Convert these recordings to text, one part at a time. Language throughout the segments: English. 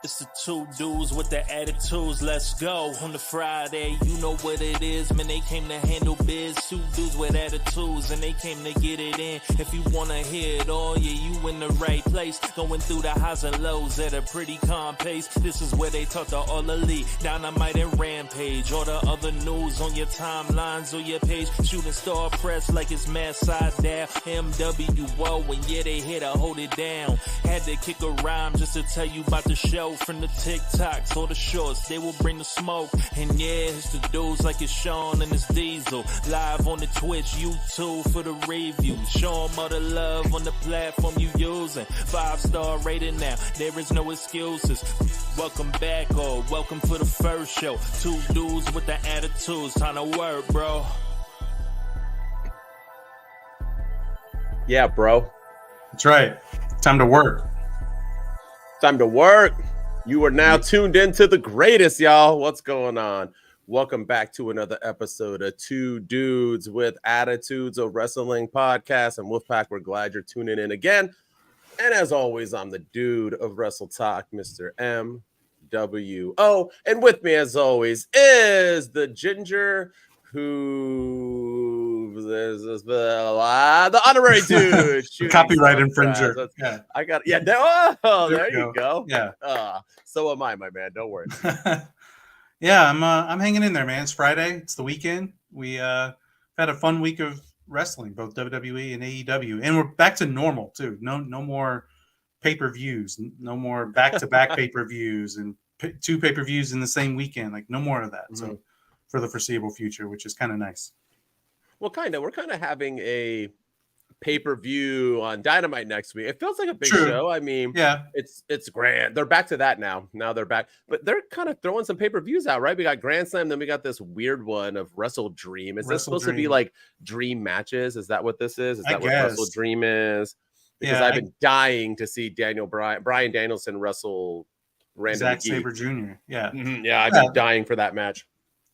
It's the two dudes with the attitudes, let's go. On the Friday, you know what it is, man, they came to handle biz. Two dudes with attitudes, and they came to get it in. If you wanna hear it all, yeah, you in the right place. Going through the highs and lows at a pretty calm pace. This is where they talk to all elite, Dynamite and Rampage. All the other news on your timelines or your page. Shooting star press like it's mad side down. MWO, and yeah, they here to hold it down. Had to kick a rhyme just to tell you about the show. From the TikToks or the shorts, they will bring the smoke. And yeah, it's the dudes like it's Sean and it's Diesel. Live on the Twitch, YouTube for the review. Show them all the love on the platform you using. 5-star rating now, there is no excuses. Welcome back or welcome for the first show. Two dudes with the attitudes, time to work, bro. Yeah, bro. That's right. Time to work. Time to work. You are now tuned into the greatest, y'all. What's going on? Welcome back to another episode of Two Dudes with Attitudes, a wrestling podcast. And Wolfpack, we're glad you're tuning in again. And as always, I'm the dude of Wrestle Talk, Mr. MWO. And with me, as always, is the ginger who the honorary dude. Copyright infringer. Yeah. I got there you go. Yeah. So am I, my man. Don't worry. Yeah, I'm hanging in there, man. It's Friday. It's the weekend. We had a fun week of wrestling, both WWE and AEW, and we're back to normal too. No more pay-per-views. No more back-to-back pay-per-views and two pay-per-views in the same weekend. Like no more of that. Mm-hmm. So for the foreseeable future, which is kind of nice. Well, we're kind of having a pay-per-view on Dynamite next week. It feels like a big show. I mean, yeah, it's grand. They're back to that now. Now they're back, but they're kind of throwing some pay-per-views out, right? We got Grand Slam, then we got this weird one of Wrestle Dream. Is this supposed to be like dream matches? Is that what this is? Is that what Wrestle Dream is? Because I've been dying to see Bryan Danielson wrestle Random Sabre Jr. Yeah, mm-hmm. Yeah, I've been dying for that match.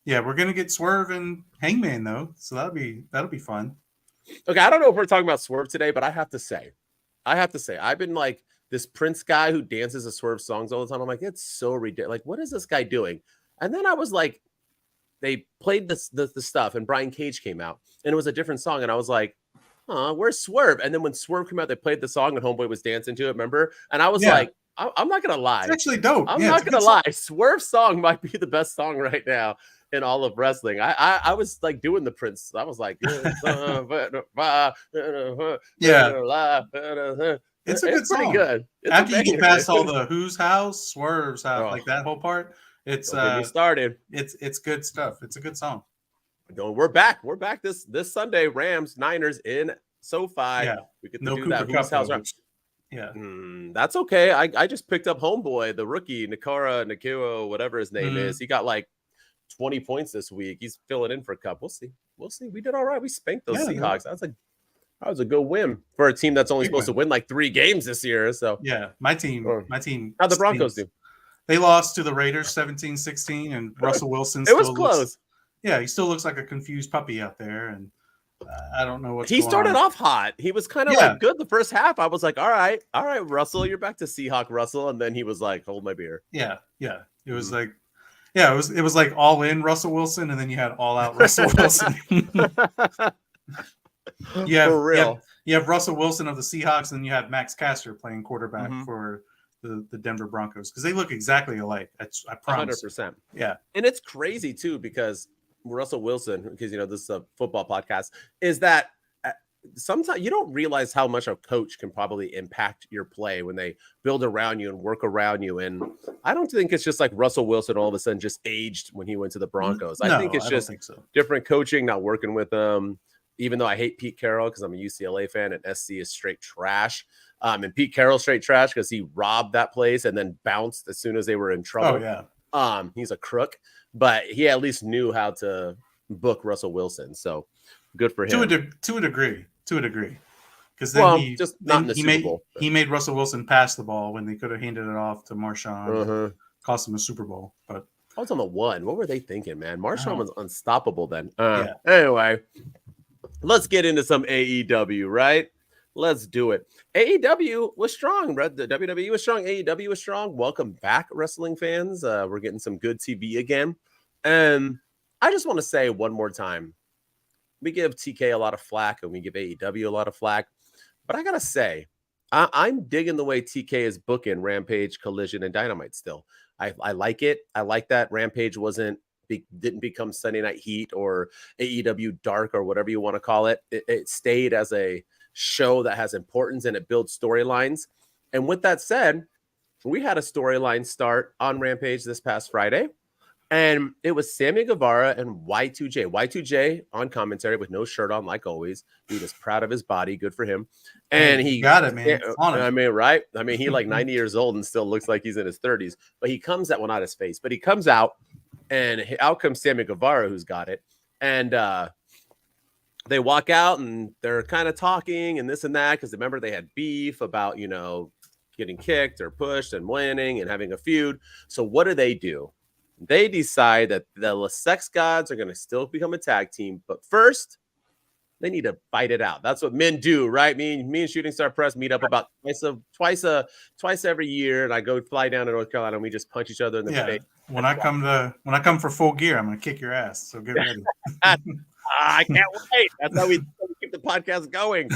Yeah, we're gonna get Swerve and Hangman though, so that'll be fun. Okay, I don't know if we're talking about Swerve today, but I have to say, I've been like this Prince guy who dances to Swerve songs all the time. I'm like, it's so ridiculous. Like, what is this guy doing? And then I was like, they played the stuff, and Brian Cage came out, and it was a different song, and I was like, where's Swerve? And then when Swerve came out, they played the song, and Homeboy was dancing to it. Remember? And I was like, I'm not gonna lie, it's actually dope. I'm not gonna lie, Swerve's song might be the best song right now in all of wrestling. I was like doing the Prince. I was like, yeah, it's a good song. Pretty good. After you get past all the Who's House, Swerve's House, like that whole part, it's started. It's good stuff. It's a good song. We're back. We're back this Sunday. Rams Niners in SoFi. Yeah. We get to do that. Who's House? Yeah, that's okay. I just picked up Homeboy, the rookie, Nikiro, whatever his name is. He got like 20 points this week. He's filling in for a cup. We'll see. We did all right. We spanked those Seahawks. That was a good win for a team that's only supposed to win like 3 games this year. So yeah, my team. How'd the Broncos do? They lost to the Raiders 17-16, and Russell Wilson. It was close. He still looks like a confused puppy out there, and I don't know what's he going started on. off hot. He was kind of like good the first half. I was like, all right, Russell, you're back to Seahawk Russell, and then he was like, hold my beer. Yeah. It was like, it was like all in Russell Wilson, and then you had all out Russell Wilson. For real. You have Russell Wilson of the Seahawks, and then you have Max Caster playing quarterback for the Denver Broncos, because they look exactly alike. I promise. 100%. Yeah, and it's crazy too, because Russell Wilson, because this is a football podcast, is that sometimes you don't realize how much a coach can probably impact your play when they build around you and work around you. And I don't think it's just like Russell Wilson all of a sudden just aged when he went to the Broncos. I think it's just different coaching, not working with them. Even though I hate Pete Carroll because I'm a UCLA fan and SC is straight trash. And Pete Carroll's straight trash because he robbed that place and then bounced as soon as they were in trouble. Oh, yeah. He's a crook, but he at least knew how to book Russell Wilson. So good for him. To a degree. Because then he made Russell Wilson pass the ball when they could have handed it off to Marshawn. Cost him a Super Bowl. But I was on the one. What were they thinking, man? Marshawn was unstoppable then. Anyway, let's get into some AEW, right? Let's do it. AEW was strong, bro. The WWE was strong. AEW was strong. Welcome back, wrestling fans. We're getting some good TV again. And I just want to say one more time, we give TK a lot of flack and we give AEW a lot of flack. But I got to say, I'm digging the way TK is booking Rampage, Collision, and Dynamite still. I like it. I like that Rampage didn't become Sunday Night Heat or AEW Dark or whatever you want to call it. It stayed as a show that has importance and it builds storylines. And with that said, we had a storyline start on Rampage this past Friday, and it was Sammy Guevara and Y2J. Y2J on commentary with no shirt on, like always. He was proud of his body. Good for him. And he got it, man. I mean, right? I mean, he like 90 years old and still looks like he's in his 30s. But he comes out, well, not his face, but he comes out, and out comes Sammy Guevara, who's got it. And they walk out, and they're kind of talking and this and that, because remember they had beef about, getting kicked or pushed and winning and having a feud. So what do? They decide that the Sex Gods are going to still become a tag team, but first they need to fight it out. That's what men do, right? Me and Shooting Star Press meet up about twice every year, and I go fly down to North Carolina and we just punch each other in the face. When I come for Full Gear, I'm going to kick your ass. So get ready. I can't wait. That's how we keep the podcast going.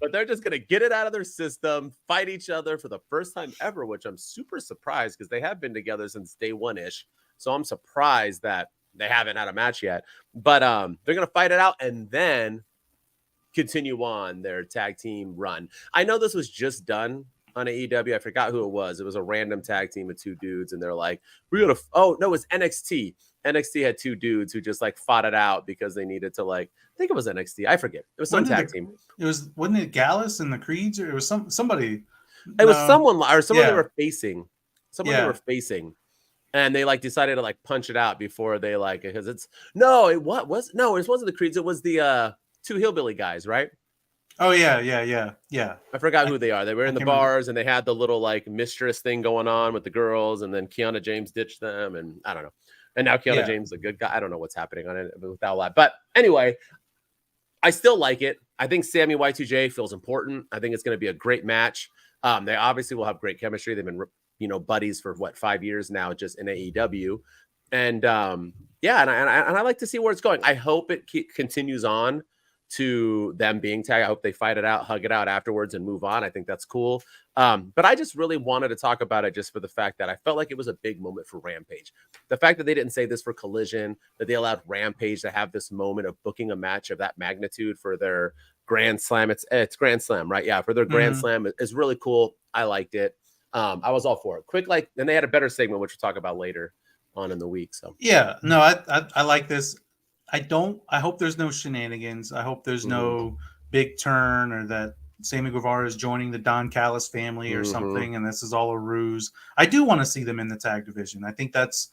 But they're just going to get it out of their system, fight each other for the first time ever, which I'm super surprised because they have been together since day one-ish. So I'm surprised that they haven't had a match yet. But they're going to fight it out and then continue on their tag team run. I know this was just done on AEW. I forgot who it was. It was a random tag team of two dudes, and they're like, it was NXT. NXT had two dudes who just like fought it out because they needed to I think it was NXT. I forget. It was some tag team. Wasn't it Gallus and the Creeds, or it was somebody? It was someone they were facing. They were facing. And they decided to punch it out before they because it wasn't the Creeds. It was the two hillbilly guys, right? Oh yeah. I forgot who they are. They were in the bars and they had the little mistress thing going on with the girls, and then Kiana James ditched them, and I don't know. And now Kiana James is a good guy. I don't know what's happening on it with that lot. But anyway, I still like it. I think Sammy Y2J feels important. I think it's going to be a great match. They obviously will have great chemistry. They've been buddies for 5 years now, just in AEW. And and I like to see where it's going. I hope it continues on to them being tagged. I hope they fight it out, hug it out afterwards, and move on. I think that's cool. But I just really wanted to talk about it just for the fact that I felt like it was a big moment for Rampage. The fact that they didn't say this for Collision, that they allowed Rampage to have this moment of booking a match of that magnitude for their Grand Slam. It's Grand Slam, right? Yeah, for their Grand Slam is really cool. I liked it. I was all for it. Quick, and they had a better segment, which we'll talk about later on in the week. So yeah, no, I like this. I hope there's no shenanigans. I hope there's no big turn, or that Sammy Guevara is joining the Don Callis family or something, and this is all a ruse. I do want to see them in the tag division. I think that's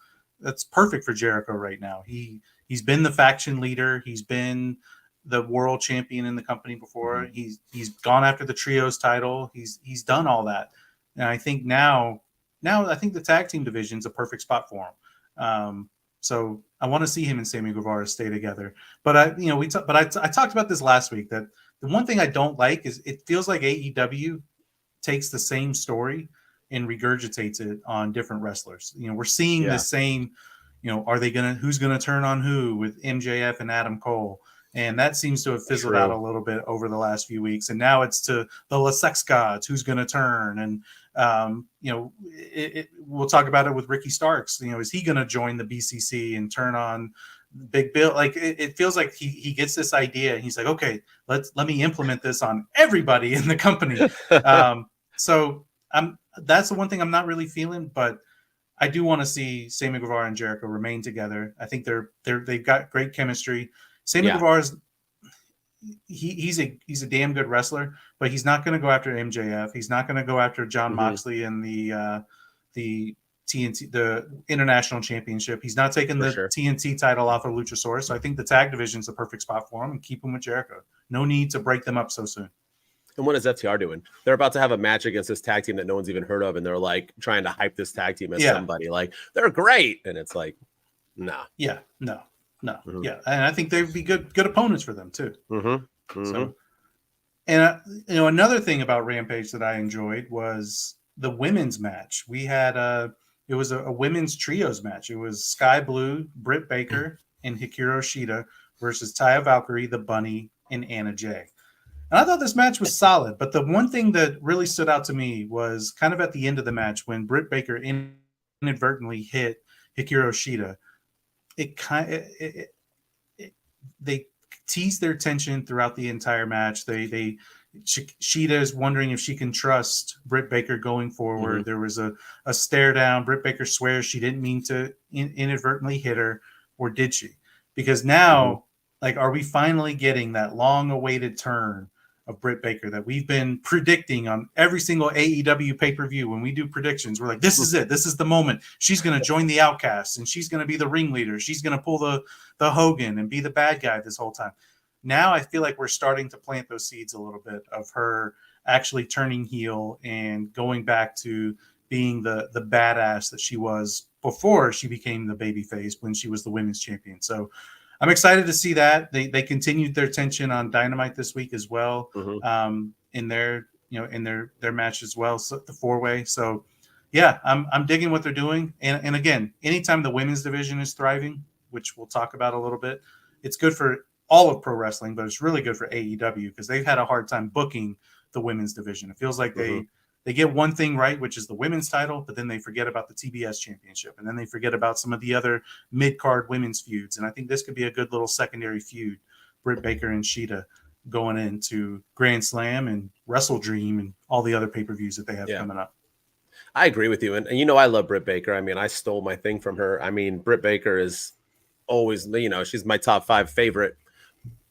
perfect for Jericho right now. He's been the faction leader. He's been the world champion in the company before. He's gone after the trios title. He's done all that, and I think now I think the tag team division is a perfect spot for him. So I want to see him and Sammy Guevara stay together. But I talked about this last week, that the one thing I don't like is it feels like AEW takes the same story and regurgitates it on different wrestlers. We're seeing the same, who's going to turn on who with MJF and Adam Cole. And that seems to have fizzled out a little bit over the last few weeks. And now it's to the Sex Gods, who's going to turn. And, we'll talk about it with Ricky Starks. Is he going to join the BCC and turn on Big Bill? It feels like he gets this idea and he's like, okay, let me implement this on everybody in the company. So that's the one thing I'm not really feeling, but I do want to see Sammy Guevara and Jericho remain together. I think they've got great chemistry. Sammy Guevara's he's a damn good wrestler, but he's not going to go after MJF. He's not going to go after John Moxley and the TNT, the international championship. He's not taking the TNT title off of Luchasaurus. So I think the tag division is the perfect spot for him, and keep him with Jericho. No need to break them up so soon. And what is FTR doing? They're about to have a match against this tag team that no one's even heard of, and they're trying to hype this tag team as somebody. They're great, and it's nah. Yeah, no. Yeah, and I think they'd be good opponents for them too. So And another thing about Rampage that I enjoyed was the women's match. We had it was a women's trios match. It was Sky Blue, Britt Baker, and Hikaru Shida versus Taya Valkyrie, the Bunny, and Anna Jay. And I thought this match was solid, but the one thing that really stood out to me was kind of at the end of the match when Britt Baker inadvertently hit Hikaru Shida. They teased their tension throughout the entire match. Shida is wondering if she can trust Britt Baker going forward. Mm-hmm. There was a stare down. Britt Baker swears she didn't mean to inadvertently hit her, or did she? Because now, are we finally getting that long-awaited turn of Britt Baker that we've been predicting on every single AEW pay-per-view? When we do predictions, we're like, this is it. This is the moment. She's going to join the Outcasts, and she's going to be the ringleader. She's going to pull the Hogan and be the bad guy this whole time. Now I feel like we're starting to plant those seeds a little bit of her actually turning heel and going back to being the badass that she was before she became the babyface when she was the women's champion. So I'm excited to see that. They continued their tension on Dynamite this week as well, in their match as well, so the 4-way. So yeah, I'm digging what they're doing. And again, anytime the women's division is thriving, which we'll talk about a little bit, it's good for all of pro wrestling, but it's really good for AEW because they've had a hard time booking the women's division. It feels like they get one thing right, which is the women's title, but then they forget about the TBS championship, and then they forget about some of the other mid-card women's feuds. And I think this could be a good little secondary feud, Britt Baker and Shida going into Grand Slam and Wrestle Dream and all the other pay-per-views that they have coming up. I agree with you. And I love Britt Baker. I mean, I stole my thing from her. I mean, Britt Baker is always, she's my top 5 favorite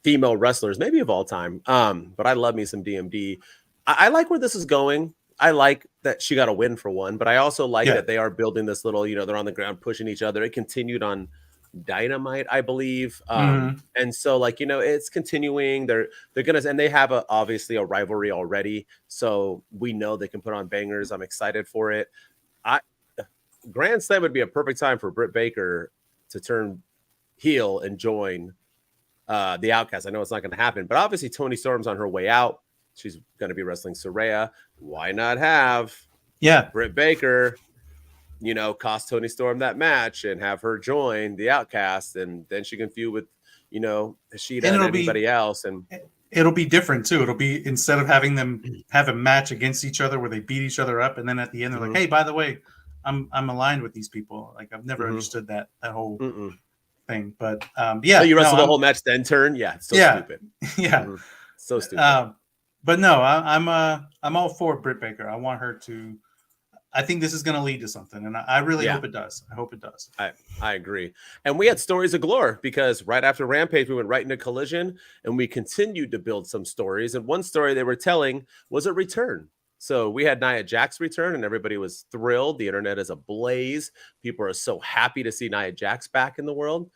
female wrestlers, maybe of all time. But I love me some DMD. I like where this is going. I like that she got a win for one, but I also like that they are building this little, they're on the ground pushing each other. It continued on Dynamite, I believe. And so it's continuing. They're going to, and they have obviously a rivalry already. So we know they can put on bangers. I'm excited for it. Grand Slam would be a perfect time for Britt Baker to turn heel and join the Outcast. I know it's not going to happen, but obviously Toni Storm's on her way out. She's going to be wrestling Saraya. Why not have Britt Baker, cost Toni Storm that match and have her join the Outcast, and then she can feud with, Shida and everybody else. And it'll be different too. It'll be, instead of having them have a match against each other where they beat each other up, and then at the end they're like, hey, by the way, I'm aligned with these people. I've never understood that whole thing, but so you wrestle the whole match then turn. It's so stupid. So stupid. But no, I'm all for Britt Baker. I want her to. I think this is going to lead to something, and I really hope it does. I hope it does. I agree. And we had stories of galore because right after Rampage, we went right into Collision, and we continued to build some stories. And one story they were telling was a return. So we had Nia Jax return, and everybody was thrilled. The internet is ablaze. People are so happy to see Nia Jax back in the world.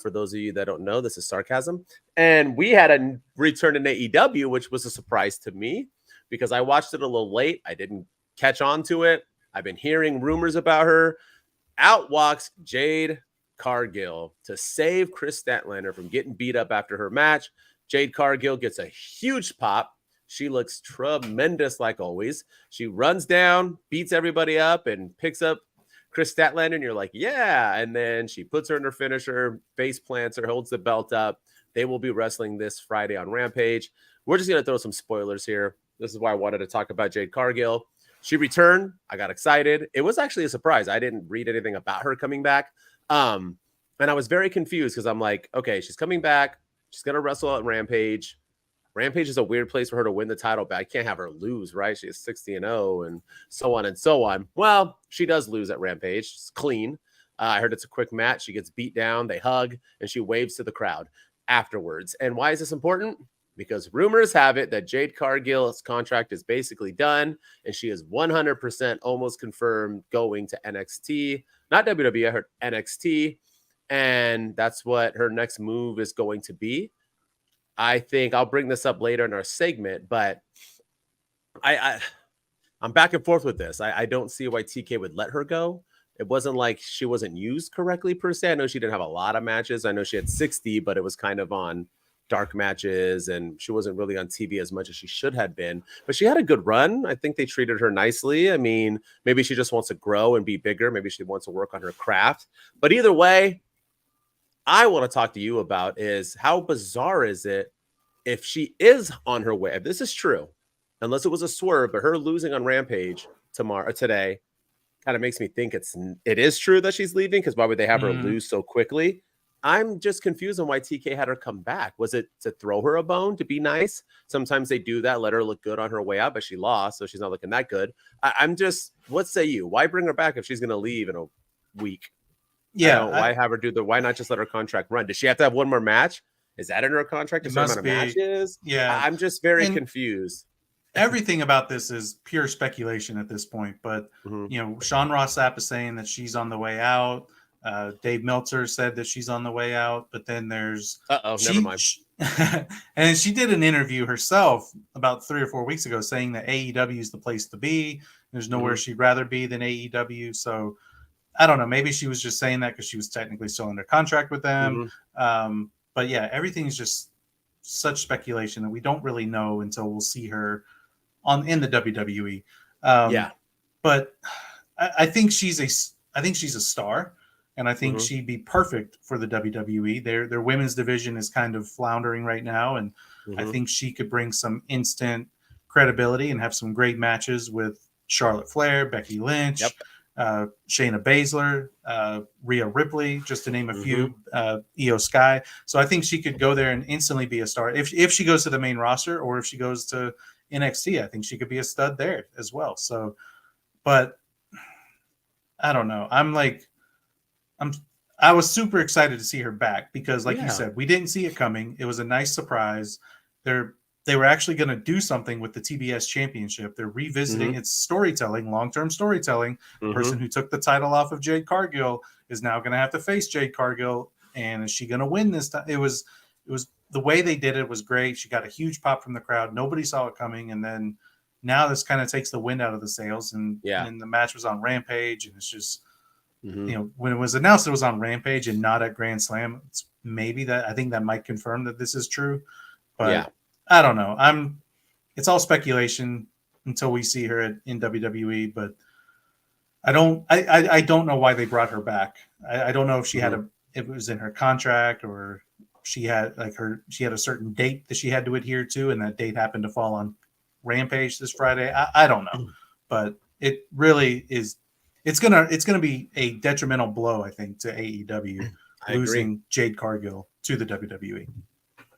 For those of you that don't know, this is sarcasm. And we had a return in AEW, which was a surprise to me because I watched it a little late. I didn't catch on to it. I've been hearing rumors about her. Out walks Jade Cargill to save Kris Statlander from getting beat up after her match. Jade Cargill gets a huge pop. She looks tremendous like always. She runs down, beats everybody up, and picks up Kris Statlander, and you're like, yeah. And then she puts her in her finisher, face plants her, holds the belt up. They will be wrestling this Friday on Rampage. We're just going to throw some spoilers here. This is why I wanted to talk about Jade Cargill. She returned. I got excited. It was actually a surprise. I didn't read anything about her coming back. And I was very confused because I'm like, okay, she's coming back. She's going to wrestle at Rampage. Rampage is a weird place for her to win the title, but I can't have her lose, right? She is 60-0 and so on and so on. Well, she does lose at Rampage. It's clean. I heard it's a quick match. She gets beat down. They hug, and she waves to the crowd afterwards. And why is this important? Because rumors have it that Jade Cargill's contract is basically done, and she is 100% almost confirmed going to NXT. Not WWE, I heard NXT. And that's what her next move is going to be. I think I'll bring this up later in our segment, but I'm back and forth with this. I don't see why TK would let her go. It wasn't like she wasn't used correctly per se. I know she didn't have a lot of matches. I know she had 60, but it was kind of on dark matches, and she wasn't really on TV as much as she should have been. But she had a good run. I think they treated her nicely. I mean, maybe she just wants to grow and be bigger. Maybe she wants to work on her craft. But either way, I want to talk to you about is how bizarre is it if she is on her way? If this is true, unless it was a swerve, but her losing on Rampage today kind of makes me think it is true that she's leaving, because why would they have her lose so quickly? I'm just confused on why TK had her come back. Was it to throw her a bone, to be nice? Sometimes they do that, let her look good on her way out, but she lost, so she's not looking that good. I'm just, what say you? Why bring her back if she's going to leave in a week? Yeah. Why have her why not just let her contract run? Does she have to have one more match? Is that in her contract? It must be. Matches? Yeah. I'm just very confused. Everything about this is pure speculation at this point, but Sean Ross Sapp is saying that she's on the way out. Dave Meltzer said that she's on the way out, but then there's never mind. And she did an interview herself about 3 or 4 weeks ago saying that AEW is the place to be. There's nowhere she'd rather be than AEW. So I don't know. Maybe she was just saying that because she was technically still under contract with them. But yeah, everything's just such speculation that we don't really know until we'll see her in the WWE. But I think she's a star, and I think she'd be perfect for the WWE. Their women's division is kind of floundering right now, and I think she could bring some instant credibility and have some great matches with Charlotte Flair, Becky Lynch, Shayna Baszler, Rhea Ripley, just to name a few, Io Sky. So I think she could go there and instantly be a star. If she goes to the main roster, or if she goes to NXT, I think she could be a stud there as well. So, but I don't know. I was super excited to see her back because, like you said, we didn't see it coming. It was a nice surprise. They were actually going to do something with the TBS Championship. They're revisiting its storytelling, long-term storytelling. The person who took the title off of Jade Cargill is now going to have to face Jade Cargill, and is she going to win this time? It was the way they did it was great. She got a huge pop from the crowd. Nobody saw it coming, and then now this kind of takes the wind out of the sails. And the match was on Rampage, and it's just when it was announced it was on Rampage and not at Grand Slam, I think that might confirm that this is true, but I don't know. It's all speculation until we see her in WWE, but I don't know why they brought her back. I don't know if she if it was in her contract, or she had a certain date that she had to adhere to, and that date happened to fall on Rampage this Friday. I don't know, but it really is. It's gonna be a detrimental blow, I think, to AEW losing Jade Cargill to the WWE.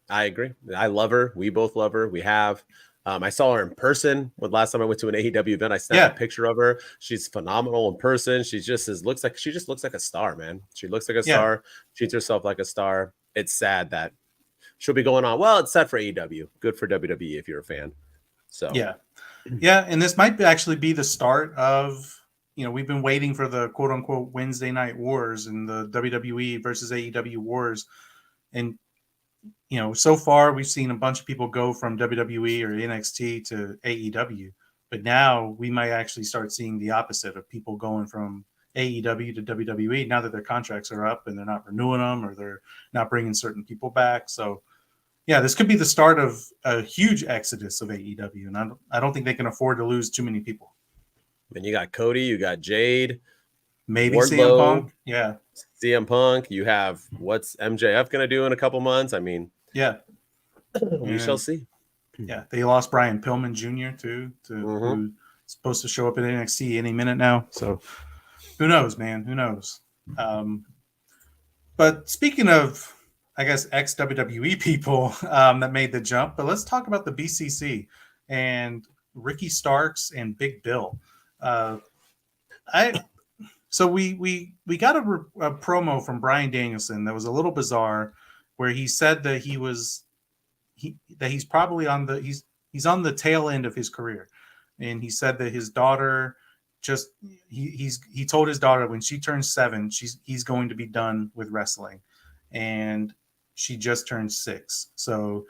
I agree. I love her. We both love her. We have. I saw her in person. Last time I went to an AEW event, I snapped a picture of her. She's phenomenal in person. She just looks like a star, man. She looks like a star. Treats herself like a star. It's sad that she'll be going on. Well, it's sad for AEW. Good for WWE if you're a fan. So yeah, and this might actually be the start of. We've been waiting for the quote unquote Wednesday night wars and the WWE versus AEW wars. And, so far we've seen a bunch of people go from WWE or NXT to AEW, but now we might actually start seeing the opposite of people going from AEW to WWE now that their contracts are up and they're not renewing them, or they're not bringing certain people back. So yeah, this could be the start of a huge exodus of AEW. And I don't think they can afford to lose too many people. And you got Cody, you got Jade, maybe Wardlow, CM Punk. Yeah. CM Punk. You have what's MJF going to do in a couple months? I mean, we shall see. Yeah. They lost Brian Pillman Jr. too, who's supposed to show up at NXT any minute now. So who knows, man? Who knows? But speaking of, I guess, ex-WWE people that made the jump, but let's talk about the BCC and Ricky Starks and Big Bill. So we got a promo from Bryan Danielson that was a little bizarre, where he said that he's probably on the tail end of his career, and he said that his daughter he told his daughter when she turns 7 he's going to be done with wrestling, and she just turned 6. So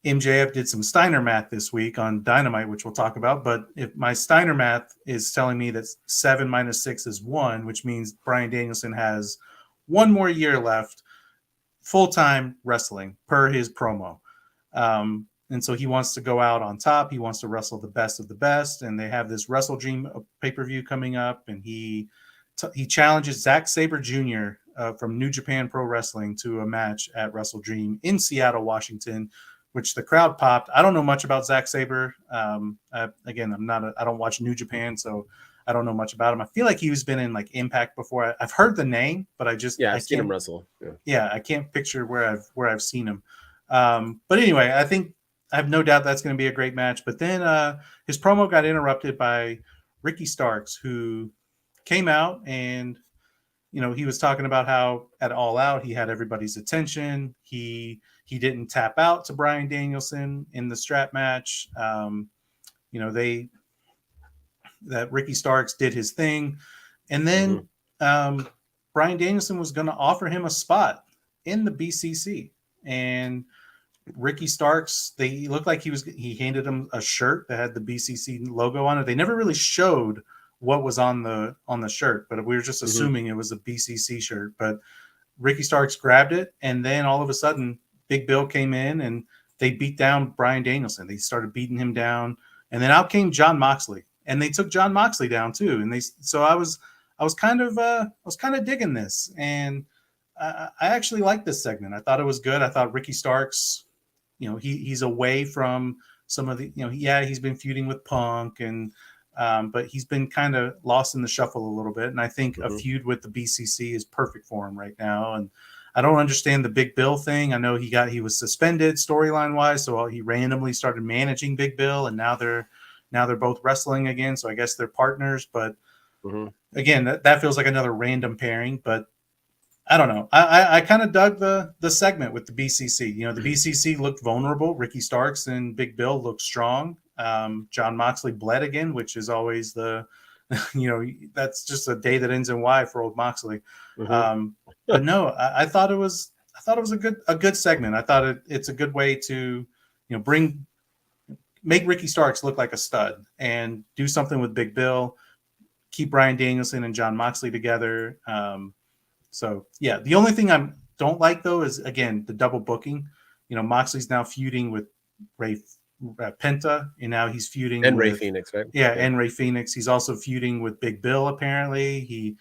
MJF did some Steiner math this week on Dynamite, which we'll talk about. But if my Steiner math is telling me that 7 minus 6 is 1, which means Bryan Danielson has 1 more year left full-time wrestling per his promo. And so he wants to go out on top. He wants to wrestle the best of the best. And they have this Wrestle Dream pay-per-view coming up. And he challenges Zack Sabre Jr. From New Japan Pro Wrestling to a match at Wrestle Dream in Seattle, Washington, which the crowd popped. I don't know much about Zack Sabre. Again, I don't watch New Japan, so I don't know much about him. I feel like he's been in like Impact before. I've heard the name, but I've seen him wrestle. Yeah, I can't picture where I've seen him. But anyway, I have no doubt that's going to be a great match. But then his promo got interrupted by Ricky Starks, who came out and, he was talking about how at All Out he had everybody's attention. He didn't tap out to Bryan Danielson in the strap match. That Ricky Starks did his thing. And then Bryan Danielson was going to offer him a spot in the BCC. And Ricky Starks, they looked like he handed him a shirt that had the BCC logo on it. They never really showed what was on the shirt, but we were just assuming it was a BCC shirt. But Ricky Starks grabbed it, and then all of a sudden, Big Bill came in and they beat down Bryan Danielson. They started beating him down, and then out came Jon Moxley, and they took Jon Moxley down too. And I was kind of digging this, and I actually liked this segment. I thought it was good. I thought Ricky Starks, he's away from some of the, he's been feuding with Punk and, but he's been kind of lost in the shuffle a little bit. And I think a feud with the BCC is perfect for him right now. And I don't understand the Big Bill thing. I know he was suspended storyline wise. So he randomly started managing Big Bill, and now they're both wrestling again. So I guess they're partners, but again, that feels like another random pairing, but I don't know. I kind of dug the segment with the BCC. The BCC looked vulnerable. Ricky Starks and Big Bill looked strong. Jon Moxley bled again, which is always that's just a day that ends in Y for old Moxley. But no, I thought it was a good segment. I thought it's a good way to make Ricky Starks look like a stud and do something with Big Bill. Keep Bryan Danielson and Jon Moxley together. So yeah, the only thing I don't like though is again the double booking. Moxley's now feuding with Ray Penta, and now he's feuding with Ray Phoenix, right? Yeah, and Ray Phoenix. He's also feuding with Big Bill. Apparently, he's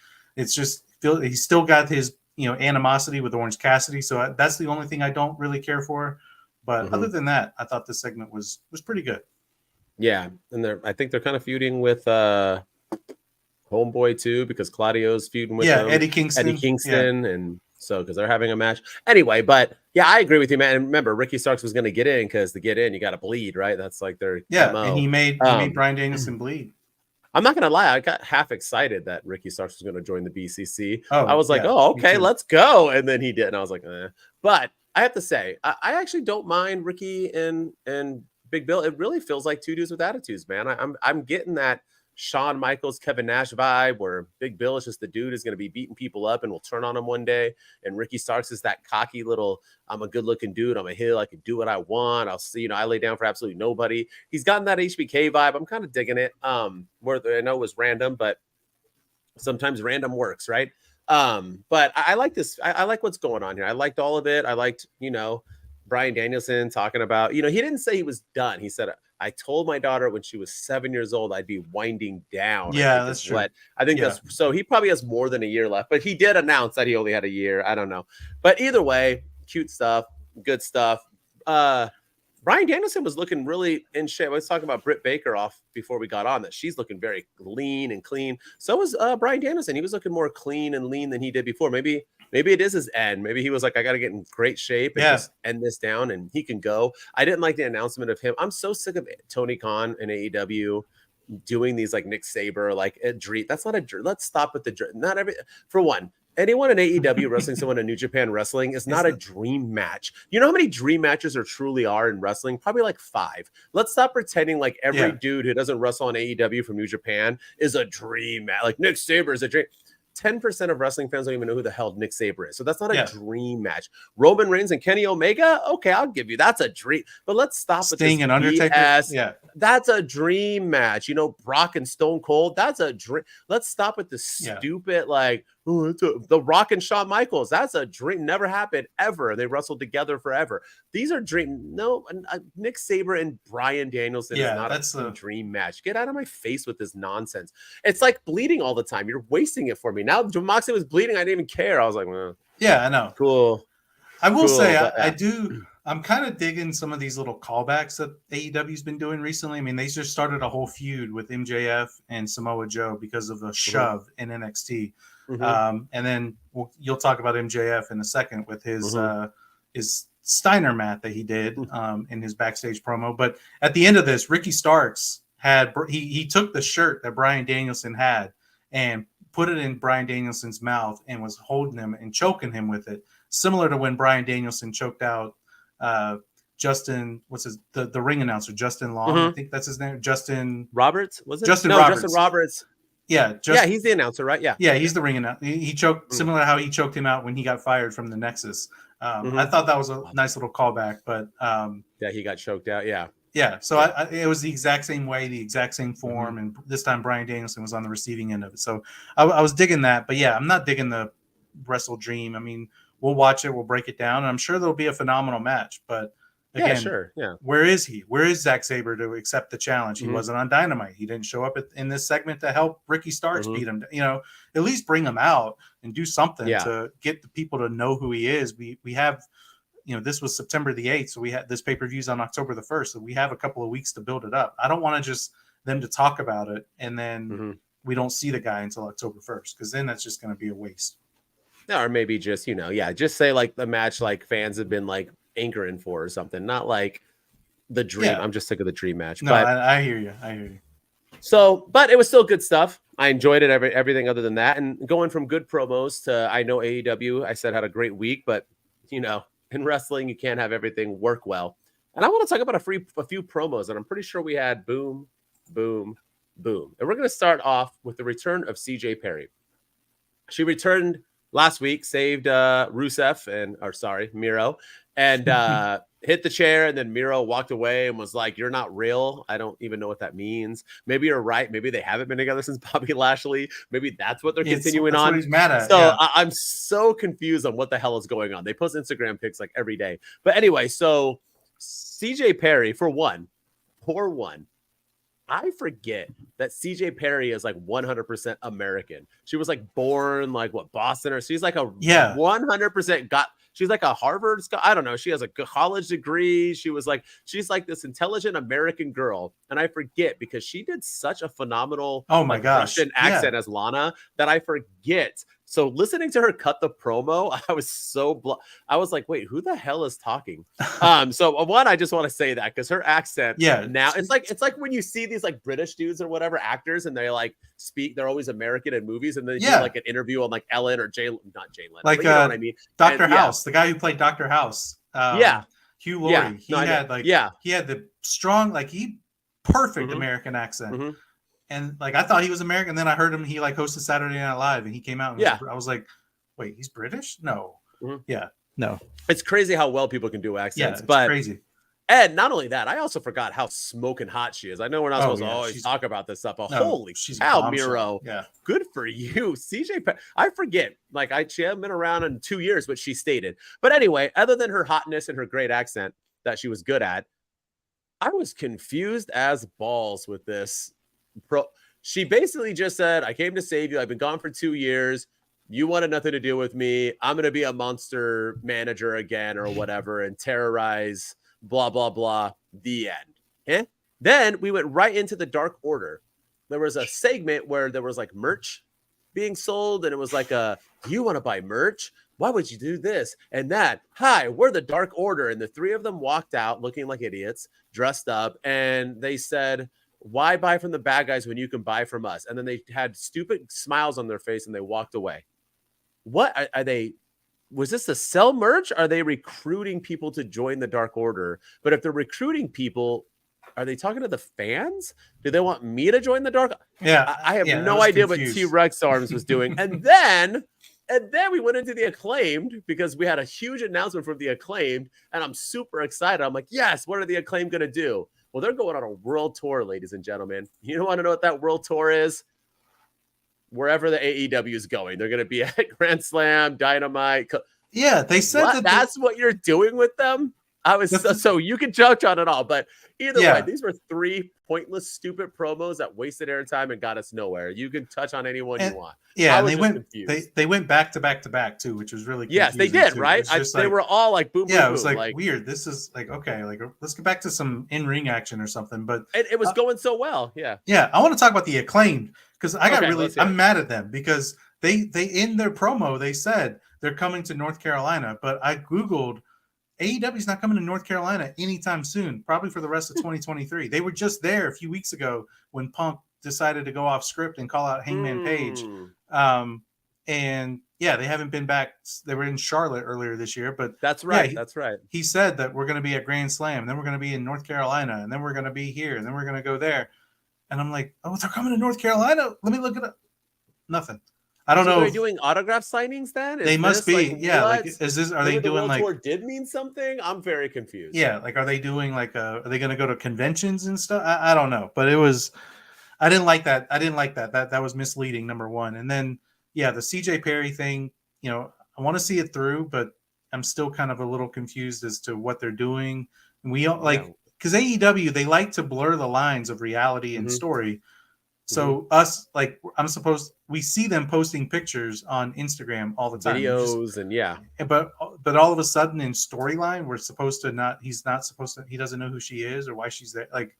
still got his animosity with Orange Cassidy. So that's the only thing I don't really care for. But other than that, I thought this segment was pretty good. Yeah, and I think they're kind of feuding with Homeboy too, because Claudio's feuding with him. Eddie Kingston, and so because they're having a match anyway. But yeah, I agree with you, man. And remember, Ricky Starks was going to get in because to get in, you got to bleed, right? That's like their MO. And he made Bryan Danielson bleed. I'm not gonna lie, I got half excited that Ricky Starks was going to join the BCC. Oh, I was like, oh, okay, let's go, and then he did, and I was like, eh. But I have to say, I actually don't mind Ricky and Big Bill. It really feels like two dudes with attitudes, man. I'm getting that Shawn Michaels, Kevin Nash vibe where Big Bill is just the dude who's going to be beating people up and will turn on him one day. And Ricky Starks is that cocky little, I'm a good looking dude. I'm a heel. I can do what I want. I'll see, I lay down for absolutely nobody. He's gotten that HBK vibe. I'm kind of digging it. Where I know it was random, but sometimes random works, right? But I like this. I like what's going on here. I liked all of it. I liked, Bryan Danielson talking about, he didn't say he was done. He said, I told my daughter when she was 7 years old, I'd be winding down. Yeah, that's true. I think that's so he probably has more than a year left, but he did announce that he only had a year. I don't know. But either way, cute stuff, good stuff. Bryan Danielson was looking really in shape. I was talking about Britt Baker off before we got on that she's looking very lean and clean. So was Bryan Danielson. He was looking more clean and lean than he did before. Maybe it is his end. Maybe he was like, I got to get in great shape and just end this down and he can go. I didn't like the announcement of him. I'm so sick of Tony Khan and AEW doing these like Nick Sabre, like a dream. That's not a dream. Let's stop with the dream. Not every, for one, anyone in AEW wrestling someone in New Japan wrestling is not a dream match. You know how many dream matches there truly are in wrestling? Probably like 5. Let's stop pretending like every dude who doesn't wrestle on AEW from New Japan is a dream match. Like Nick Sabre is a dream. 10% of wrestling fans don't even know who the hell Nick Sabre is. So that's not a dream match. Roman Reigns and Kenny Omega, okay, I'll give you that's a dream. But let's stop with this Sting and Undertaker. BS. Yeah, that's a dream match. You know, Brock and Stone Cold, that's a dream. Let's stop with the stupid like the Rock and Shawn Michaels. That's a dream. Never happened ever. They wrestled together forever. These are dream. No, Nick Sabre and Bryan Danielson is not a dream match. Get out of my face with this nonsense. It's like bleeding all the time. You're wasting it for me. Now Moxley was bleeding. I didn't even care. I was like, well, yeah, I know. Cool. I will say I do. I'm kind of digging some of these little callbacks that AEW's been doing recently. I mean, they just started a whole feud with MJF and Samoa Joe because of a shove in NXT. And then you'll talk about MJF in a second with his Steiner mat that he did in his backstage promo. But at the end of this, Ricky Starks he took the shirt that Bryan Danielson had and put it in Bryan Danielson's mouth and was holding him and choking him with it, similar to when Bryan Danielson choked out Justin, the ring announcer, Justin Long, I think that's his name. Justin Roberts, was it? Justin Roberts. Justin Roberts. Yeah, he's the announcer, right? Yeah, he's the ring announcer. He choked similar to how he choked him out when he got fired from the Nexus. I thought that was a nice little callback, but he got choked out. Yeah. So it was the exact same way, the exact same form, and this time Bryan Danielson was on the receiving end of it. So I was digging that, but yeah, I'm not digging the Wrestle Dream. I mean, we'll watch it, we'll break it down, and I'm sure there'll be a phenomenal match. But again, where is he? Where is Zack Sabre to accept the challenge? He wasn't on Dynamite. He didn't show up in this segment to help Ricky Starks beat him. You know, at least bring him out and do something to get the people to know who he is. We have. You know, this was September the 8th, so we had this pay-per-view's on October the 1st, so we have a couple of weeks to build it up. I don't want to just them to talk about it and then we don't see the guy until October 1st, because then that's just going to be a waste. Yeah, or maybe just, just say like the match like fans have been like anchoring for or something, not like the dream. I'm just sick of the dream match. No, but I hear you. So, but it was still good stuff. I enjoyed it, everything other than that. And going from good promos to, I know AEW, I said had a great week, but in wrestling, you can't have everything work well. And I want to talk about a few promos, and I'm pretty sure we had boom, boom, boom. And we're going to start off with the return of CJ Perry. She returned last week, saved Miro, and hit the chair, and then Miro walked away and was like, "You're not real." I don't even know what that means. Maybe you're right. Maybe they haven't been together since Bobby Lashley. Maybe that's what they're continuing on. What he's mad at. So I'm so confused on what the hell is going on. They post Instagram pics like every day. But anyway, so CJ Perry, for one, I forget that CJ Perry is like 100% American. She was like born like Boston, or she's like a 100% she's like a Harvard. I don't know. She has a college degree. She's like this intelligent American girl. And I forget because she did such a phenomenal Russian accent as Lana that I forget. So listening to her cut the promo, I was I was like, wait, who the hell is talking? So one, I just want to say that because her accent, now it's like when you see these like British dudes or whatever actors, and they like speak, they're always American in movies, and then do like an interview on like Ellen or not Jay Leno, like you know what I mean? Dr. House, the guy who played Dr. House, Hugh Laurie, he had the strong, like perfect American accent. And like I thought he was American, then I heard him. He like hosted Saturday Night Live, and he came out. And I was like, "Wait, he's British? No, no." It's crazy how well people can do accents. It's but crazy. And not only that, I also forgot how smoking hot she is. I know we're not supposed to always talk about this stuff, but holy cow, Miro! Good for you, CJ. I forget. Like she hasn't been around in 2 years, but she stated. But anyway, other than her hotness and her great accent that she was good at, I was confused as balls with this. She basically just said, "I came to save you. I've been gone for 2 years. You wanted nothing to do with me. I'm going to be a monster manager again or whatever and terrorize blah, blah, blah." The end. Then we went right into the Dark Order. There was a segment where there was like merch being sold, and it was like do you want to buy merch? Why would you do this and that? Hi, we're the Dark Order. And the three of them walked out looking like idiots, dressed up, and they said, "Why buy from the bad guys when you can buy from us?" And then they had stupid smiles on their face and they walked away. What are they? Was this to sell merch? Are they recruiting people to join the Dark Order? But if they're recruiting people, are they talking to the fans? Do they want me to join the dark? Yeah, I have yeah, no idea what T-Rex Arms was doing. And then we went into the Acclaimed because we had a huge announcement from the Acclaimed, and I'm super excited. I'm like, yes, what are the Acclaimed going to do? Well, they're going on a world tour, ladies and gentlemen. You don't want to know what that world tour is? Wherever the AEW is going, they're going to be at Grand Slam, Dynamite. Yeah, they said that's what you're doing with them. I was so you can judge on it all, but either way, these were 3 pointless, stupid promos that wasted airtime and got us nowhere. You can touch on anyone you want. Yeah, and they went back to back too, which was really yes, they did too. Right. They were all like boom, boom, yeah, boom. It was like weird. This is like okay, like let's get back to some in-ring action or something. But it was going so well. Yeah, I want to talk about the Acclaimed because I'm mad at them because they in their promo they said they're coming to North Carolina, but I googled. AEW's not coming to North Carolina anytime soon, probably for the rest of 2023. They were just there a few weeks ago when Punk decided to go off script and call out Hangman Page. And yeah, they haven't been back. They were in Charlotte earlier this year, but that's right. That's right. He said that we're going to be at Grand Slam, and then we're going to be in North Carolina, and then we're going to be here, and then we're going to go there. And I'm like, oh, they're coming to North Carolina. Let me look it up. Nothing. I don't know. They're doing autograph signings then? They must be. Yeah. Like, is this? Are they doing like? The World Tour did mean something. I'm very confused. Yeah. Like, are they doing like? Are they going to go to conventions and stuff? I don't know. But it was. I didn't like that. That was misleading. Number one, and then the CJ Perry thing. You know, I want to see it through, but I'm still kind of a little confused as to what they're doing. And we don't like because AEW they like to blur the lines of reality and story. So us, like, we see them posting pictures on Instagram all the time. Videos but all of a sudden in storyline, he doesn't know who she is or why she's there. Like,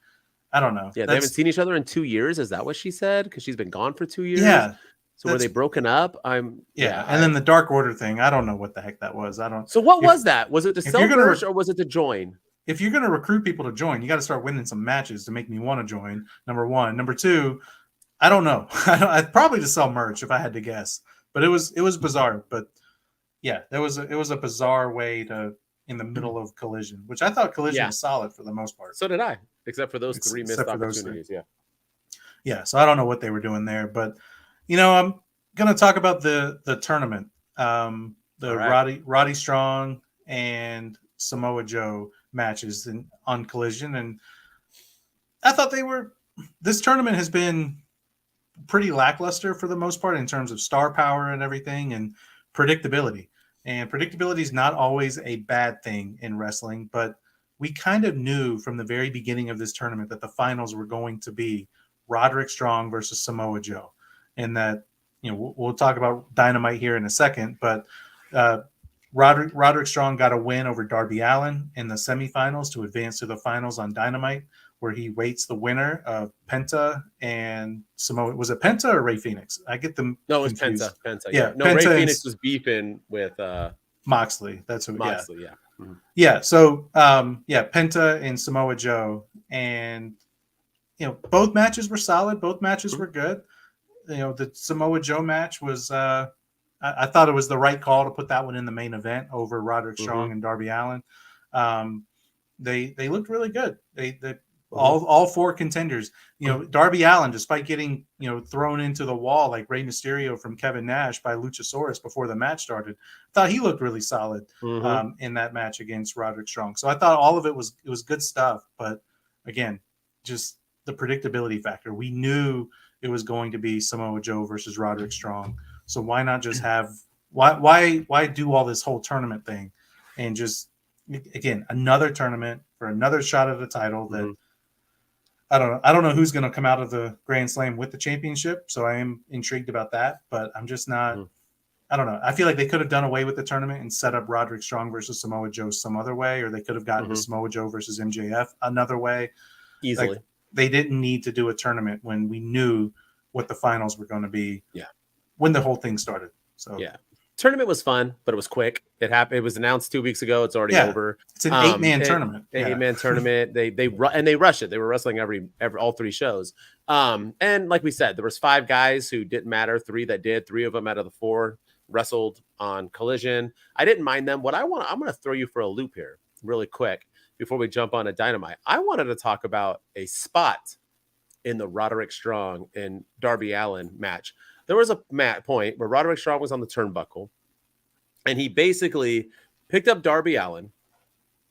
I don't know. Yeah, they haven't seen each other in 2 years. Is that what she said? Because she's been gone for 2 years? Yeah. So were they broken up? And then the Dark Order thing, I don't know what the heck that was. So what was that? Was it to sell merch or was it to join? If you're going to recruit people to join, you got to start winning some matches to make me want to join, number one. Number two, I don't know. I'd probably just sell merch if I had to guess, but it was bizarre. But yeah, it was a bizarre way to in the middle of Collision, which I thought Collision was solid for the most part. So did I, except for those 3 missed opportunities. Yeah. So I don't know what they were doing there, but I'm gonna talk about the tournament, Roddy Strong and Samoa Joe matches on Collision, and I thought this tournament has been pretty lackluster for the most part in terms of star power and everything and predictability. And predictability is not always a bad thing in wrestling, but we kind of knew from the very beginning of this tournament that the finals were going to be Roderick Strong versus Samoa Joe. And that, we'll talk about Dynamite here in a second, but Roderick Strong got a win over Darby Allin in the semifinals to advance to the finals on Dynamite, where he waits the winner of Penta and Samoa. Was it Penta or Ray Phoenix? I get them. No, it was confused. Penta. Yeah. No, Ray Phoenix was beefing with Moxley. That's who. Moxley. Yeah. Mm-hmm. Yeah. So, Penta and Samoa Joe, and both matches were solid. Both matches were good. The Samoa Joe match was. I thought it was the right call to put that one in the main event over Roderick Strong and Darby Allin. They looked really good. They all 4 contenders. Darby Allin, despite getting thrown into the wall like Rey Mysterio from Kevin Nash by Luchasaurus before the match started, I thought he looked really solid in that match against Roderick Strong. So I thought all of it was good stuff. But again, just the predictability factor. We knew it was going to be Samoa Joe versus Roderick Strong. So why not just why do all this whole tournament thing and just again another tournament for another shot at the title that I don't know who's going to come out of the Grand Slam with the championship. So I am intrigued about that, but I'm just not. I don't know. I feel like they could have done away with the tournament and set up Roderick Strong versus Samoa Joe some other way, or they could have gotten to Samoa Joe versus MJF another way. Easily. Like, they didn't need to do a tournament when we knew what the finals were going to be. Yeah. When the whole thing started. So tournament was fun, but it was quick. It happened. It was announced 2 weeks ago. It's already over. It's an 8-man tournament. 8-man tournament. They rushed it. They were wrestling every all 3 shows. And like we said, there was 5 guys who didn't matter. 3 that did. 3 of them out of the 4 wrestled on Collision. I didn't mind them. I'm going to throw you for a loop here really quick. before we jump on to Dynamite. I wanted to talk about a spot in the Roderick Strong and Darby Allin match. There was a point where Roderick Strong was on the turnbuckle, and he basically picked up Darby Allin,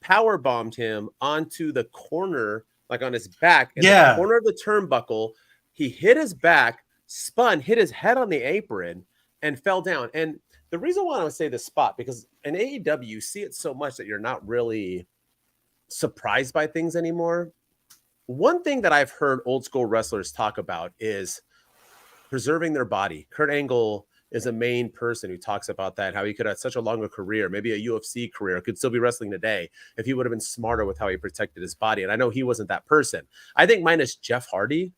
power bombed him onto the corner, like on his back, in the corner of the turnbuckle. He hit his back, spun, hit his head on the apron, and fell down. And the reason why I would say this spot, because in AEW, you see it so much that you're not really surprised by things anymore. One thing that I've heard old school wrestlers talk about is preserving their body. Kurt Angle is a main person who talks about that, how he could have such a longer career, maybe a UFC career, could still be wrestling today if he would have been smarter with how he protected his body. And I know he wasn't that person. I think minus Jeff Hardy,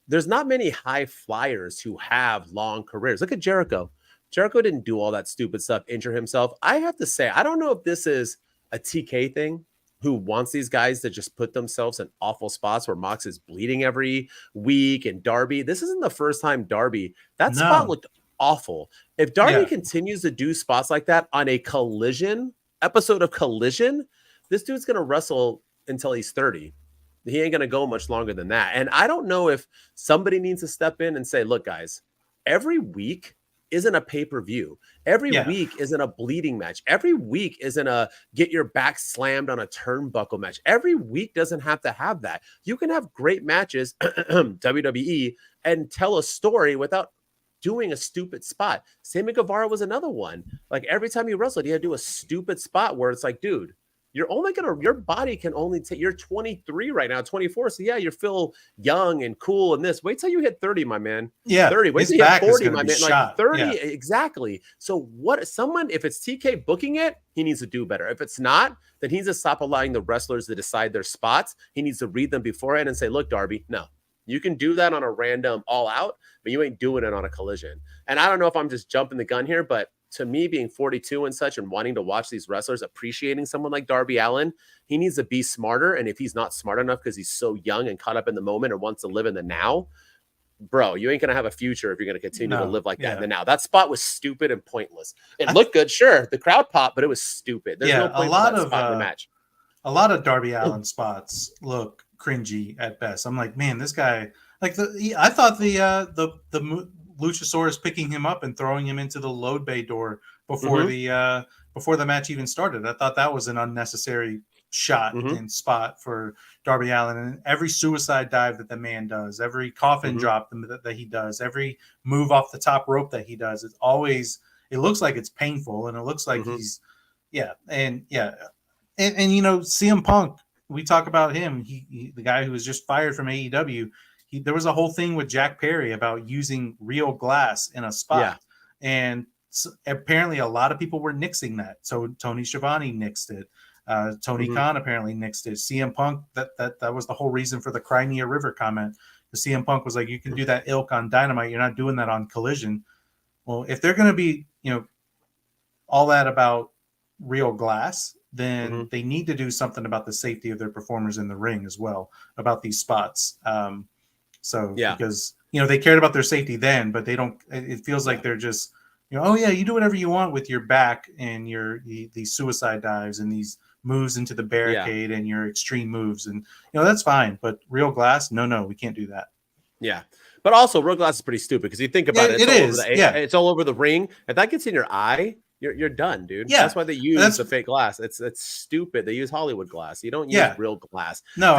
there's not many high flyers who have long careers. Look at Jericho. Jericho didn't do all that stupid stuff, injure himself. I have to say, I don't know if this is a TK thing, who wants these guys to just put themselves in awful spots where Mox is bleeding every week, and Darby, this isn't the first time Darby, spot looked awful. If Darby continues to do spots like that on a episode of Collision, this dude's going to wrestle until he's 30. He ain't going to go much longer than that. And I don't know if somebody needs to step in and say, look, guys, every week isn't a pay-per-view. Every week isn't a bleeding match. Every week isn't a get your back slammed on a turnbuckle match. Every week doesn't have to have that. You can have great matches, WWE, and tell a story without doing a stupid spot. Sammy Guevara was another one. Like every time he wrestled, he had to do a stupid spot where it's like, dude, your body can only take, you're 23 right now, 24. So yeah, you feel young and cool and this. Wait till you hit 30, my man. Yeah. 30. Wait till you hit 40, my man. Like 30, exactly. So if it's TK booking it, he needs to do better. If it's not, then he needs to stop allowing the wrestlers to decide their spots. He needs to read them beforehand and say, look, Darby, no. You can do that on a random all out, but you ain't doing it on a Collision. And I don't know if I'm just jumping the gun here, but to me, being 42 and such and wanting to watch these wrestlers, appreciating someone like Darby Allin, he needs to be smarter. And if he's not smart enough because he's so young and caught up in the moment and wants to live in the now, bro, you ain't going to have a future if you're going to continue to live like that in the now. That spot was stupid and pointless. It looked good, sure. The crowd popped, but it was stupid. There's no point for that spot in the match. A lot of Darby Allin spots look cringy at best. I'm like, man, this guy, like I thought the Luchasaurus picking him up and throwing him into the load bay door before the match even started. I thought that was an unnecessary shot and spot for Darby Allin. And every suicide dive that the man does, every coffin drop that he does, every move off the top rope that he does, it looks like it's painful, and it looks like he's and you know, CM Punk, we talk about him, he the guy who was just fired from AEW. There was a whole thing with Jack Perry about using real glass in a spot. And apparently a lot of people were nixing that. So Tony Schiavone nixed it. Tony Khan apparently nixed it. CM Punk, that was the whole reason for the Cry Me a River comment. The CM Punk was like, you can do that ilk on Dynamite. You're not doing that on Collision. Well, if they're going to be, you know, all that about real glass, then they need to do something about the safety of their performers in the ring as well, about these spots. Because, you know, they cared about their safety then, but they don't, it feels like they're just, you know, oh yeah, you do whatever you want with your back and these suicide dives and these moves into the barricade and your extreme moves. And, you know, that's fine, but real glass, no, we can't do that. Yeah. But also real glass is pretty stupid because you think about it, it's all over the ring. If that gets in your eye, you're done, dude. Yeah. That's why they use the fake glass. It's stupid. They use Hollywood glass. You don't use real glass. No,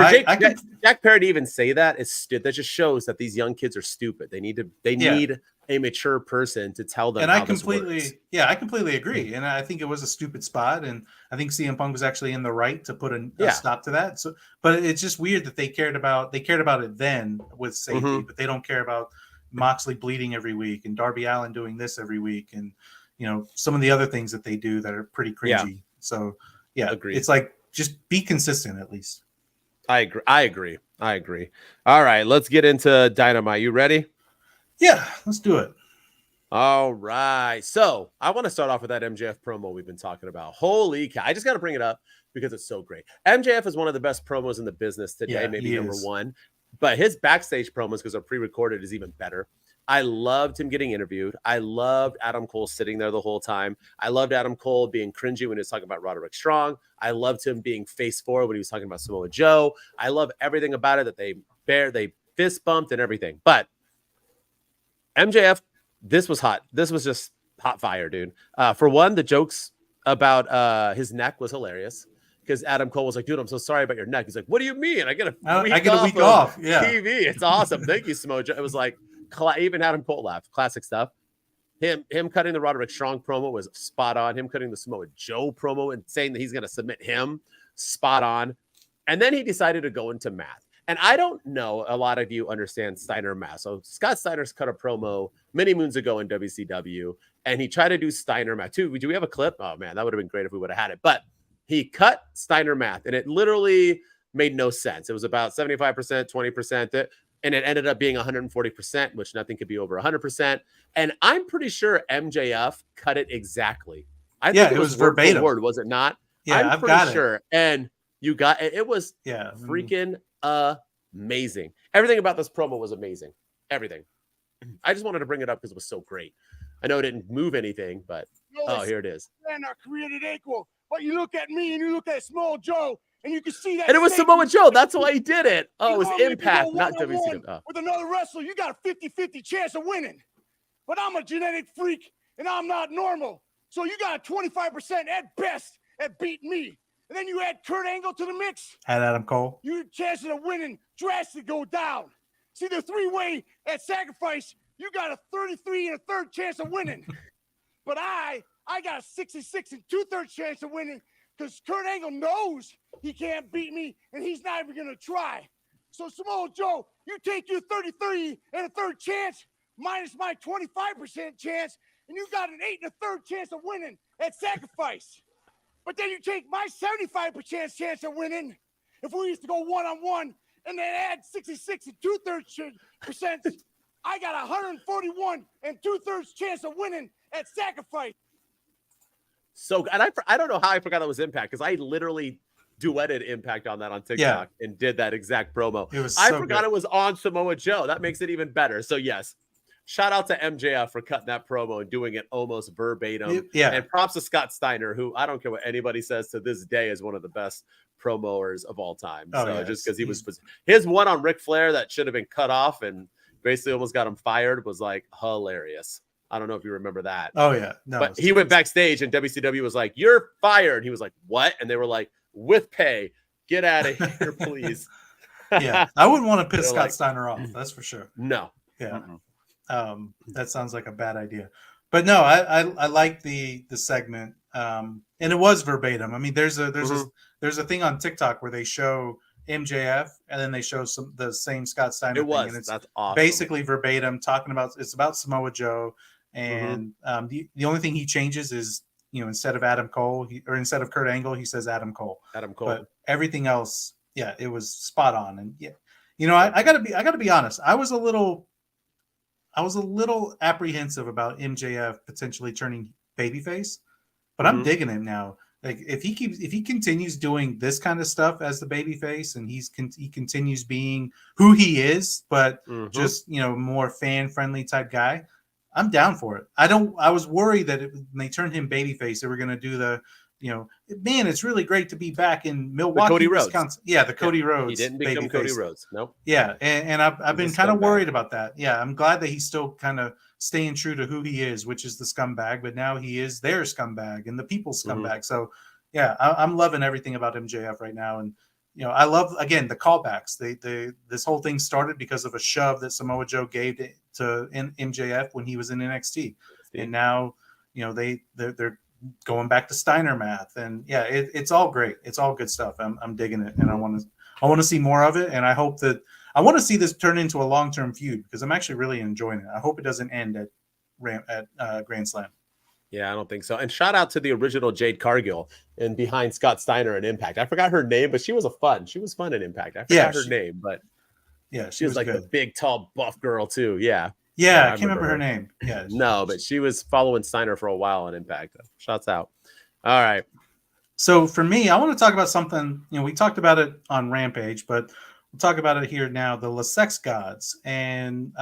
Jack Perry to even say that that just shows that these young kids are stupid. They need a mature person to tell them. And I completely agree. And I think it was a stupid spot. And I think CM Punk was actually in the right to put a stop to that. So, but it's just weird that they cared about it then with safety, but they don't care about Moxley bleeding every week and Darby Allin doing this every week. And, you know, some of the other things that they do that are pretty cringy. Yeah. So agreed. It's like, just be consistent at least. I agree. All right, let's get into Dynamite. You ready? Yeah, let's do it. All right. So I want to start off with that MJF promo we've been talking about. Holy cow. I just got to bring it up because it's so great. MJF is one of the best promos in the business today, maybe number one. But his backstage promos, because they're pre-recorded, is even better. I loved him getting interviewed. I loved Adam Cole sitting there the whole time. I loved Adam Cole being cringy when he was talking about Roderick Strong. I loved him being face forward when he was talking about Samoa Joe. I love everything about it, that they fist bumped and everything. But MJF, this was hot. This was just hot fire, dude. For one, the jokes about his neck was hilarious. Because Adam Cole was like, dude, I'm so sorry about your neck. He's like, what do you mean? I get a week off. Yeah. TV. It's awesome. Thank you, Samoa Joe. It was like, even Adam Cole laughed. Classic stuff. Him cutting the Roderick Strong promo was spot on. Him cutting the Samoa Joe promo and saying that he's going to submit him, spot on. And then he decided to go into math. And I don't know a lot of you understand Steiner math. So Scott Steiner's cut a promo many moons ago in WCW, and he tried to do Steiner math too. Do we have a clip? Oh, man, that would have been great if we would have had it. But he cut Steiner math, and it literally made no sense. It was about 75%, 20%, and it ended up being 140%, which nothing could be over 100%. And I'm pretty sure MJF cut it exactly. I think it was verbatim. Word, was it not? Yeah, I'm pretty sure. And you got it. It was freaking amazing. Everything about this promo was amazing. Everything. I just wanted to bring it up because it was so great. I know it didn't move anything, but here it is. Men are created equal. But you look at me and you look at Samoa Joe, and you can see that. And it was Samoa Joe. That's why he did it. Oh, it was Impact, not WCW. With another wrestler, you got a 50-50 chance of winning. But I'm a genetic freak, and I'm not normal. So you got a 25% at best at beating me. And then you add Kurt Angle to the mix. Had Adam Cole. Your chances of winning drastically go down. See, the three-way at Sacrifice, you got a 33 1/3 chance of winning. But I got a 66 2/3 chance of winning because Kurt Angle knows he can't beat me, and he's not even going to try. So, Samoa Joe, you take your 33 1/3 chance minus my 25% chance, and you got an 8 1/3 chance of winning at Sacrifice. But then you take my 75% chance of winning if we used to go one-on-one, and then add 66 2/3%. I got a 141 2/3 chance of winning at Sacrifice. So, and I don't know how I forgot that was Impact, because I literally duetted Impact on that on TikTok and did that exact promo. I forgot it was on Samoa Joe. That makes it even better. So yes, shout out to MJF for cutting that promo and doing it almost verbatim. And props to Scott Steiner, who I don't care what anybody says to this day is one of the best promoters of all time. Just because he was his one on Ric Flair that should have been cut off and basically almost got him fired was like hilarious. I don't know if you remember that. Oh, yeah. No, but he went backstage and WCW was like, you're fired. He was like, what? And they were like, with pay. Get out of here, please. Yeah. I wouldn't want to piss Scott Steiner off. That's for sure. No. Yeah. That sounds like a bad idea. But no, I like the segment. And it was verbatim. I mean, there's a thing on TikTok where they show MJF and then they show the same Scott Steiner thing. And it's that's awesome. Basically verbatim talking about Samoa Joe. And the only thing he changes is, instead of Adam Cole or instead of Kurt Angle, he says Adam Cole. But everything else, it was spot on. And I gotta be honest. I was a little apprehensive about MJF potentially turning babyface, but I'm digging it now. Like if he continues doing this kind of stuff as the babyface, and he continues being who he is, but just more fan friendly type guy, I'm down for it. I was worried that when they turned him babyface, they were going to do the, man, it's really great to be back in Milwaukee, Cody Wisconsin. Rhodes. Yeah, the Cody Rhodes. He didn't become Cody Rhodes. Nope. Yeah, and I've been kind of worried about that. Yeah, I'm glad that he's still kind of staying true to who he is, which is the scumbag, but now he is their scumbag and the people's scumbag. So, yeah, I'm loving everything about MJF right now. And, I love, again, the callbacks. This whole thing started because of a shove that Samoa Joe gave to MJF when he was in NXT. And now, they're going back to Steiner math. And, yeah, it's all great. It's all good stuff. I'm digging it. And I want to see more of it. And I hope that I want to see this turn into a long-term feud because I'm actually really enjoying it. I hope it doesn't end at Grand Slam. Yeah, I don't think so. And shout out to the original Jade Cargill and behind Scott Steiner and Impact. I forgot her name, but she was fun in Impact. I forgot her name, but she was like good. The big, tall, buff girl too. Yeah. Yeah, I can't remember her name. Yeah. No, but she was following Steiner for a while on Impact. Shouts out. All right. So for me, I want to talk about something, we talked about it on Rampage, but we'll talk about it here now. The La Sex Gods and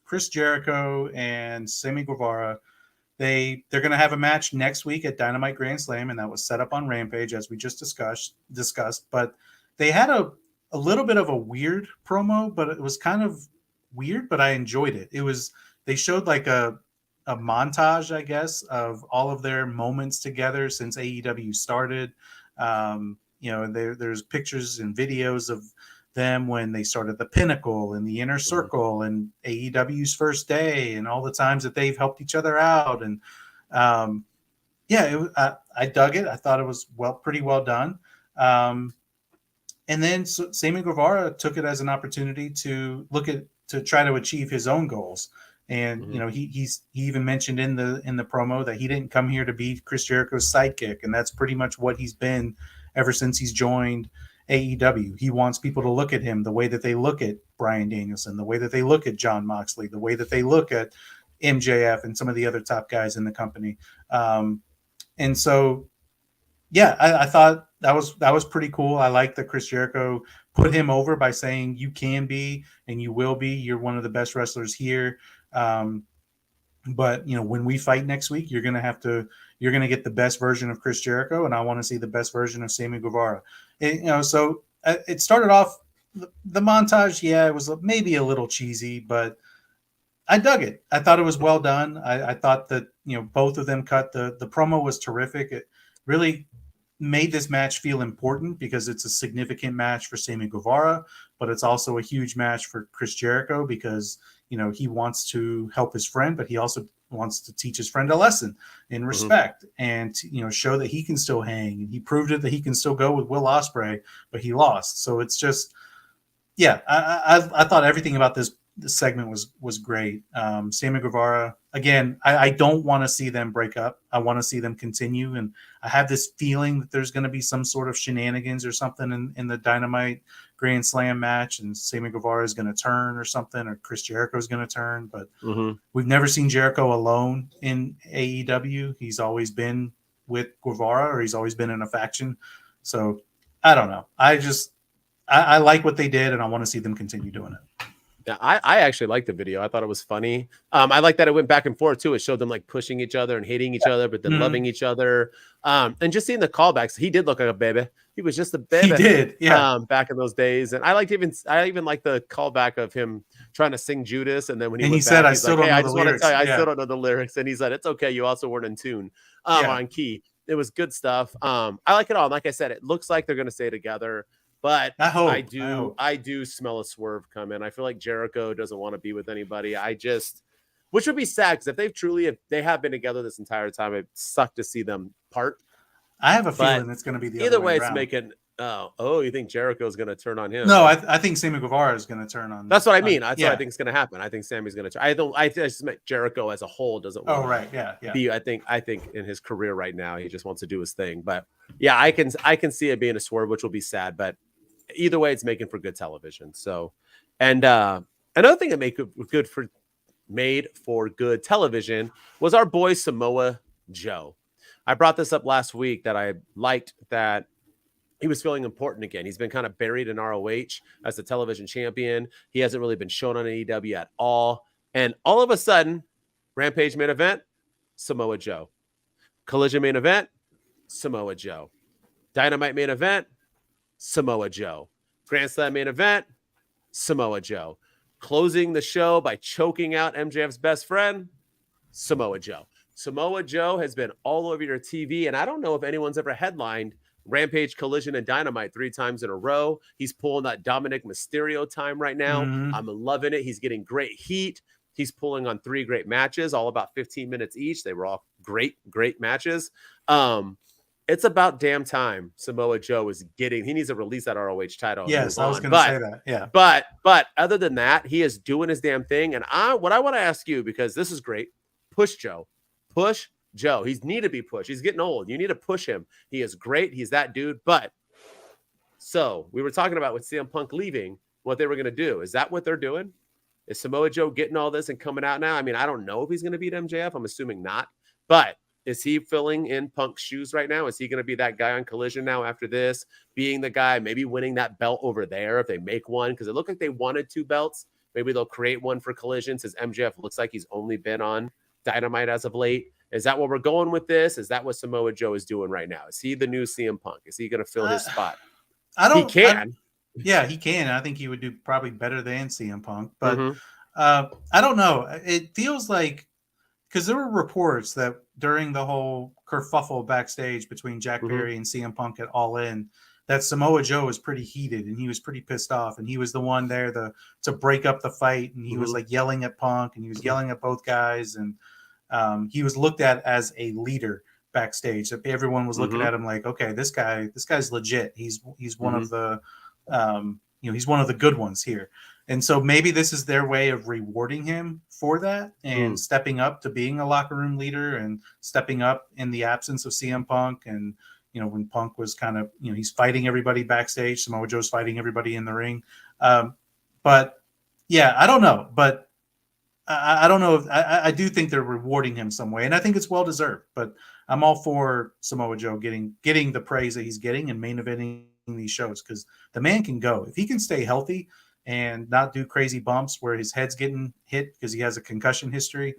Chris Jericho and Sammy Guevara. They're going to have a match next week at Dynamite Grand Slam, and that was set up on Rampage, as we just discussed. But they had a little bit of a weird promo, but it was kind of weird, but I enjoyed it. They showed like a montage, I guess, of all of their moments together since AEW started. There's pictures and videos of them when they started the Pinnacle and the Inner Circle and AEW's first day and all the times that they've helped each other out. And I dug it. I thought it was pretty well done. And then Sammy Guevara took it as an opportunity to try to achieve his own goals. And he even mentioned in the promo that he didn't come here to be Chris Jericho's sidekick, and that's pretty much what he's been ever since he's joined AEW. He wants people to look at him the way that they look at Bryan Danielson, the way that they look at Jon Moxley, the way that they look at MJF and some of the other top guys in the company. And so, I thought that was pretty cool. I like that Chris Jericho put him over by saying you can be and you will be. You're one of the best wrestlers here. But when we fight next week, you're going to get the best version of Chris Jericho, and I want to see the best version of Sammy Guevara. So it started off the montage. Yeah, it was maybe a little cheesy, but I dug it. I thought it was well done. I thought that, both of them cut the promo was terrific. It really made this match feel important because it's a significant match for Sammy Guevara, but it's also a huge match for Chris Jericho because, he wants to help his friend, but he also wants to teach his friend a lesson in respect and, show that he can still hang. And he proved it that he can still go with Will Ospreay, but he lost. So it's just, I thought everything about this segment was great. Sammy Guevara, again, I don't want to see them break up. I want to see them continue. And I have this feeling that there's going to be some sort of shenanigans or something in the Dynamite Grand Slam match, and Sammy Guevara is going to turn or something, or Chris Jericho is going to turn. But we've never seen Jericho alone in AEW. He's always been with Guevara, or he's always been in a faction. So I don't know. I like what they did, and I want to see them continue doing it. Yeah, I actually liked the video. I thought it was funny. I like that it went back and forth too. It showed them like pushing each other and hating each other, but then loving each other. And just seeing the callbacks, he did look like a baby. He was just a baby. He did, yeah. Back in those days, and I even like the callback of him trying to sing Judas, and then when he said, back, "I still don't know the lyrics." I still don't know the lyrics, and he said, "It's okay. You also weren't in tune, on key." It was good stuff. I like it all. And like I said, it looks like they're going to stay together. But I do smell a swerve coming. I feel like Jericho doesn't want to be with anybody. Which would be sad because if they have been together this entire time, it sucked to see them part. I have a feeling it's going to be the either other way. It's making you think Jericho's going to turn on him? No, I think Sammy Guevara is going to turn on. That's what I mean. That's what I think is going to happen. I think Sammy's going to turn. I just meant Jericho as a whole doesn't want. Oh right, yeah. I think in his career right now he just wants to do his thing. But yeah, I can see it being a swerve, which will be sad. But either way, it's making for good television. So, and another thing that made for good television was our boy Samoa Joe. I brought this up last week that I liked that he was feeling important again. He's been kind of buried in ROH as the television champion. He hasn't really been shown on AEW at all. And all of a sudden, Rampage main event, Samoa Joe. Collision main event, Samoa Joe. Dynamite main event, Samoa Joe. Grand Slam main event, Samoa Joe. Closing the show by choking out MJF's best friend, Samoa Joe. Samoa Joe has been all over your TV, and I don't know if anyone's ever headlined Rampage, Collision, and Dynamite 3 times in a row. He's pulling that Dominic Mysterio time right now. I'm loving it. He's getting great heat. He's pulling on 3 great matches, all about 15 minutes each. They were all great matches. It's about damn time Samoa Joe he needs to release that ROH title. Yes, I was going to say that. Yeah. But other than that, he is doing his damn thing. And what I want to ask you, because this is great, push Joe. Push Joe. He's need to be pushed. He's getting old. You need to push him. He is great. He's that dude. But so we were talking about with CM Punk leaving, what they were going to do. Is that what they're doing? Is Samoa Joe getting all this and coming out now? I mean, I don't know if he's going to beat MJF. I'm assuming not. But Is he filling in Punk's shoes right now? Is he going to be that guy on Collision now after this, being the guy, maybe winning that belt over there if they make one? Because it looked like they wanted 2 belts. Maybe they'll create one for Collision, since MJF looks like he's only been on Dynamite as of late. Is that what we're going with this? Is that what Samoa Joe is doing right now? Is he the new CM Punk? Is he going to fill his spot? He can. Yeah, he can. I think he would do probably better than CM Punk. But I don't know. It feels like, because there were reports that during the whole kerfuffle backstage between Jack Perry and CM Punk at All In, that Samoa Joe was pretty heated and he was pretty pissed off. And he was the one there to break up the fight. And he was like yelling at Punk and he was yelling at both guys. And he was looked at as a leader backstage. Everyone was looking at him like, okay, this guy's legit. He's one of the, he's one of the good ones here. And so maybe this is their way of rewarding him for that and stepping up to being a locker room leader and stepping up in the absence of CM Punk. And, when Punk was kind of, he's fighting everybody backstage, Samoa Joe's fighting everybody in the ring. But yeah, I don't know. But I don't know. I do think they're rewarding him some way. And I think it's well-deserved. But I'm all for Samoa Joe getting the praise that he's getting and main eventing these shows, because the man can go. If he can stay healthy and not do crazy bumps where his head's getting hit because he has a concussion history,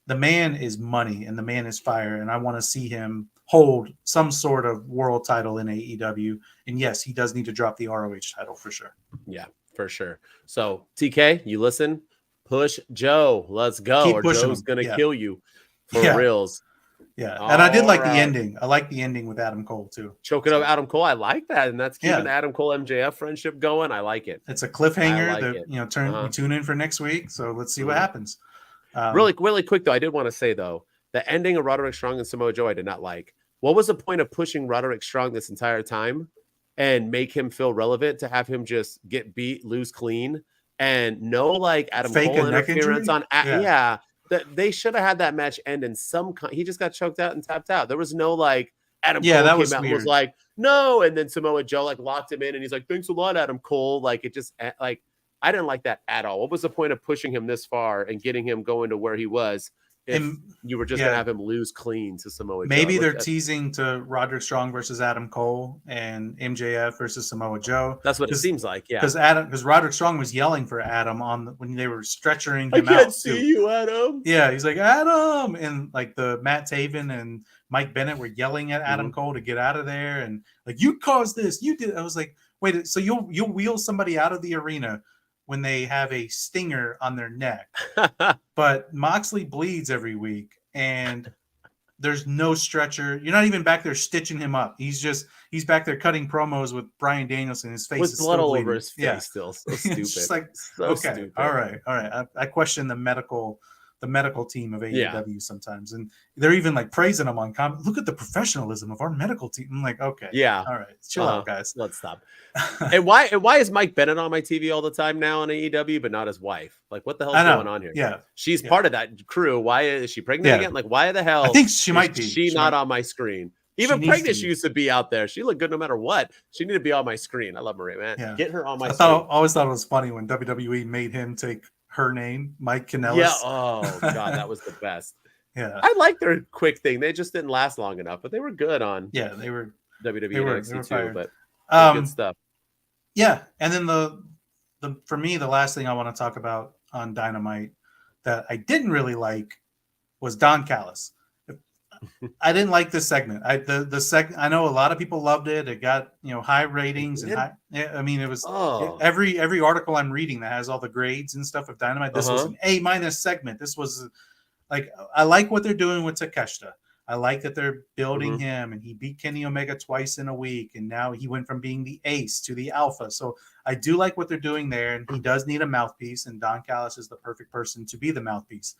the man is money and the man is fire. And I want to see him hold some sort of world title in AEW. And yes, he does need to drop the ROH title for sure. Yeah, for sure. So TK, you listen, push Joe. Let's go. Keep or Joe's going to kill you for reals. Yeah. And I did like the ending. I like the ending with Adam Cole too. Choking up Adam Cole. I like that. And that's keeping the Adam Cole MJF friendship going. I like it. It's a cliffhanger that, we tune in for next week. So let's see what happens. Really quick though. I did want to say though, the ending of Roderick Strong and Samoa Joe, I did not like. What was the point of pushing Roderick Strong this entire time and make him feel relevant to have him just get beat, lose clean, and no Adam Fake Cole interference on? They should have had that match end in some. He just got choked out and tapped out. There was no Adam Cole that came was out weird. and was like, no, and then Samoa Joe locked him in and he's like, thanks a lot, Adam Cole. It just I didn't like that at all. What was the point of pushing him this far and getting him going to where he was if you were just going to have him lose clean to Samoa Joe? Maybe they're teasing to Roderick Strong versus Adam Cole and MJF versus Samoa Joe. That's what it seems like, yeah. Because Roderick Strong was yelling for Adam when they were stretchering him out. I can't see you, Adam. Yeah, he's like, Adam! And the Matt Taven and Mike Bennett were yelling at Adam Cole to get out of there. And you caused this. You did. I was like, wait, so you'll wheel somebody out of the arena when they have a stinger on their neck. But Moxley bleeds every week and there's no stretcher. You're not even back there stitching him up. He's back there cutting promos with Bryan Danielson. His face with is blood still all bleeding. over his face still. So stupid. It's just okay, stupid. all right. I question the medical team of AEW sometimes. And they're even praising them on comment. Look at the professionalism of our medical team. I'm like, okay. Yeah. All right. Chill out, guys. Let's stop. and why is Mike Bennett on my TV all the time now on AEW, but not his wife? What the hell's going on here? Yeah. She's part of that crew. Why is she pregnant again? Why the hell? I think she might be. She not on my screen. Even pregnant, she used to be out there. She looked good no matter what. She needed to be on my screen. I love Marie, man. Yeah. Get her on my screen. I always thought it was funny when WWE made him take her name, Mike Kanellis. Yeah. Oh God, that was the best. Yeah. I like their quick thing. They just didn't last long enough, but they were good on. Yeah, they were WWE NXT too, but good stuff. Yeah, and then the for me the last thing I want to talk about on Dynamite that I didn't really like was Don Callis. I didn't like this segment. I know a lot of people loved it. It got high ratings and high. I mean, it was every article I'm reading that has all the grades and stuff of Dynamite. This was an A- segment. This was I like what they're doing with Takeshita. I like that they're building him, and he beat Kenny Omega twice in a week, and now he went from being the ace to the alpha. So I do like what they're doing there, and he does need a mouthpiece, and Don Callis is the perfect person to be the mouthpiece.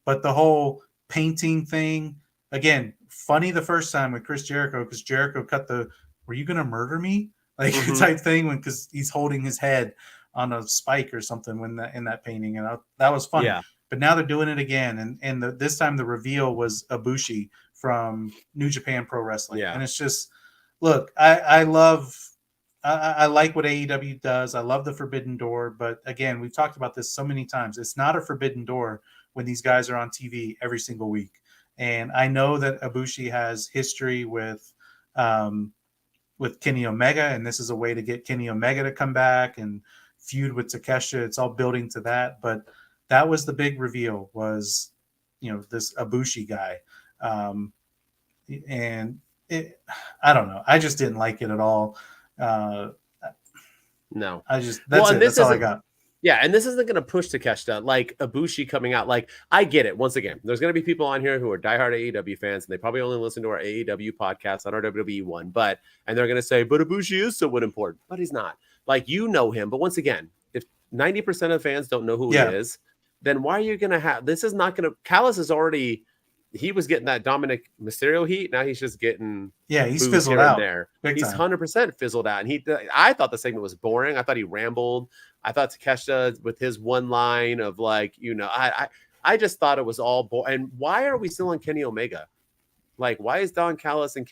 But the whole painting thing, again, funny the first time with Chris Jericho, because Jericho cut the "Were you gonna murder me?" type thing because he's holding his head on a spike or something in that painting, and that was funny. Yeah. But now they're doing it again, and this time the reveal was Ibushi from New Japan Pro Wrestling. Yeah. And it's just, look, I like what AEW does. I love the Forbidden Door, but again, we've talked about this so many times. It's not a forbidden door when these guys are on TV every single week. And I know that Ibushi has history with Kenny Omega, and this is a way to get Kenny Omega to come back and feud with Takeshita. It's all building to that, but that was the big reveal, was, this Ibushi guy. And I don't know. I just didn't like it at all. No. That's all I got. Yeah, and this isn't going to push Takeshita like Ibushi coming out. Like, I get it. Once again, there's going to be people on here who are diehard AEW fans, and they probably only listen to our AEW podcast on our WWE one. And they're going to say, but Ibushi is somewhat important. But he's not. Like, you know him. But once again, if 90% of fans don't know who he is, then why are you going to have – this is not going to – Callis is already – he was getting that Dominic Mysterio heat. Now he's just getting he's fizzled out there. He's 100% fizzled out. And I thought the segment was boring. I thought he rambled. I thought Takeshita with his one line of like, I just thought it was all boring. And why are we still on Kenny Omega? Like, why is Don Callis and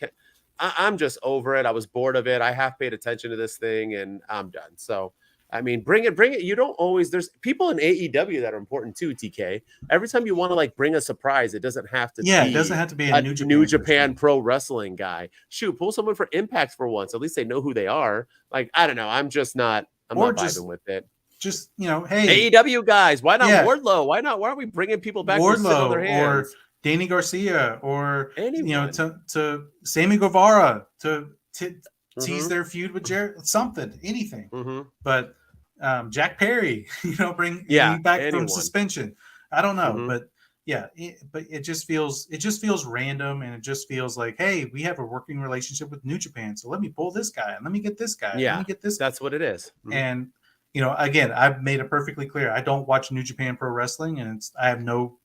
I'm just over it. I was bored of it. I half paid attention to this thing and I'm done. So, I mean, bring it. You don't always, there's people in AEW that are important too, TK. Every time you want to like bring a surprise, it doesn't have to it doesn't have to be a New Japan Pro Wrestling guy. Shoot, pull someone for Impact for once. At least they know who they are. Like, I don't know. I'm not vibing with it. Just, hey. AEW guys, why not Wardlow? Why aren't we bringing people back Wardlow on their hands? Or Danny Garcia or, anyone. to Sammy Guevara to tease their feud with Jarrett, something, anything. But Jack Perry, bring back from suspension. I don't know, but it just feels random, and it just feels like, hey, we have a working relationship with New Japan, so let me pull this guy and let me get this guy. Yeah, let me get this. That's what it is. And again, I've made it perfectly clear. I don't watch New Japan Pro Wrestling, and I have no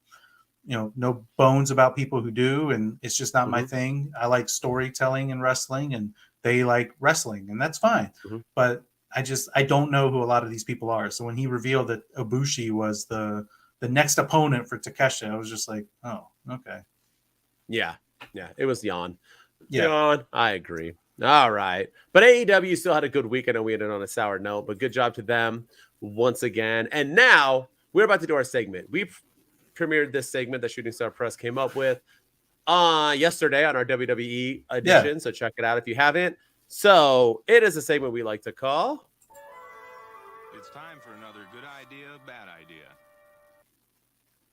bones about people who do, and it's just not my thing. I like storytelling and wrestling, and they like wrestling, and that's fine. But I don't know who a lot of these people are. So when he revealed that Ibushi was the next opponent for Takeshita, I was just like, oh, okay. Yeah. It was yawn. Yawn. I agree. All right. But AEW still had a good week. I know we ended on a sour note, but good job to them once again. And now we're about to do our segment. We premiered this segment that Shooting Star Press came up with yesterday on our WWE edition. So check it out if you haven't. So it is a segment we like to call. It's time for another good idea, bad idea.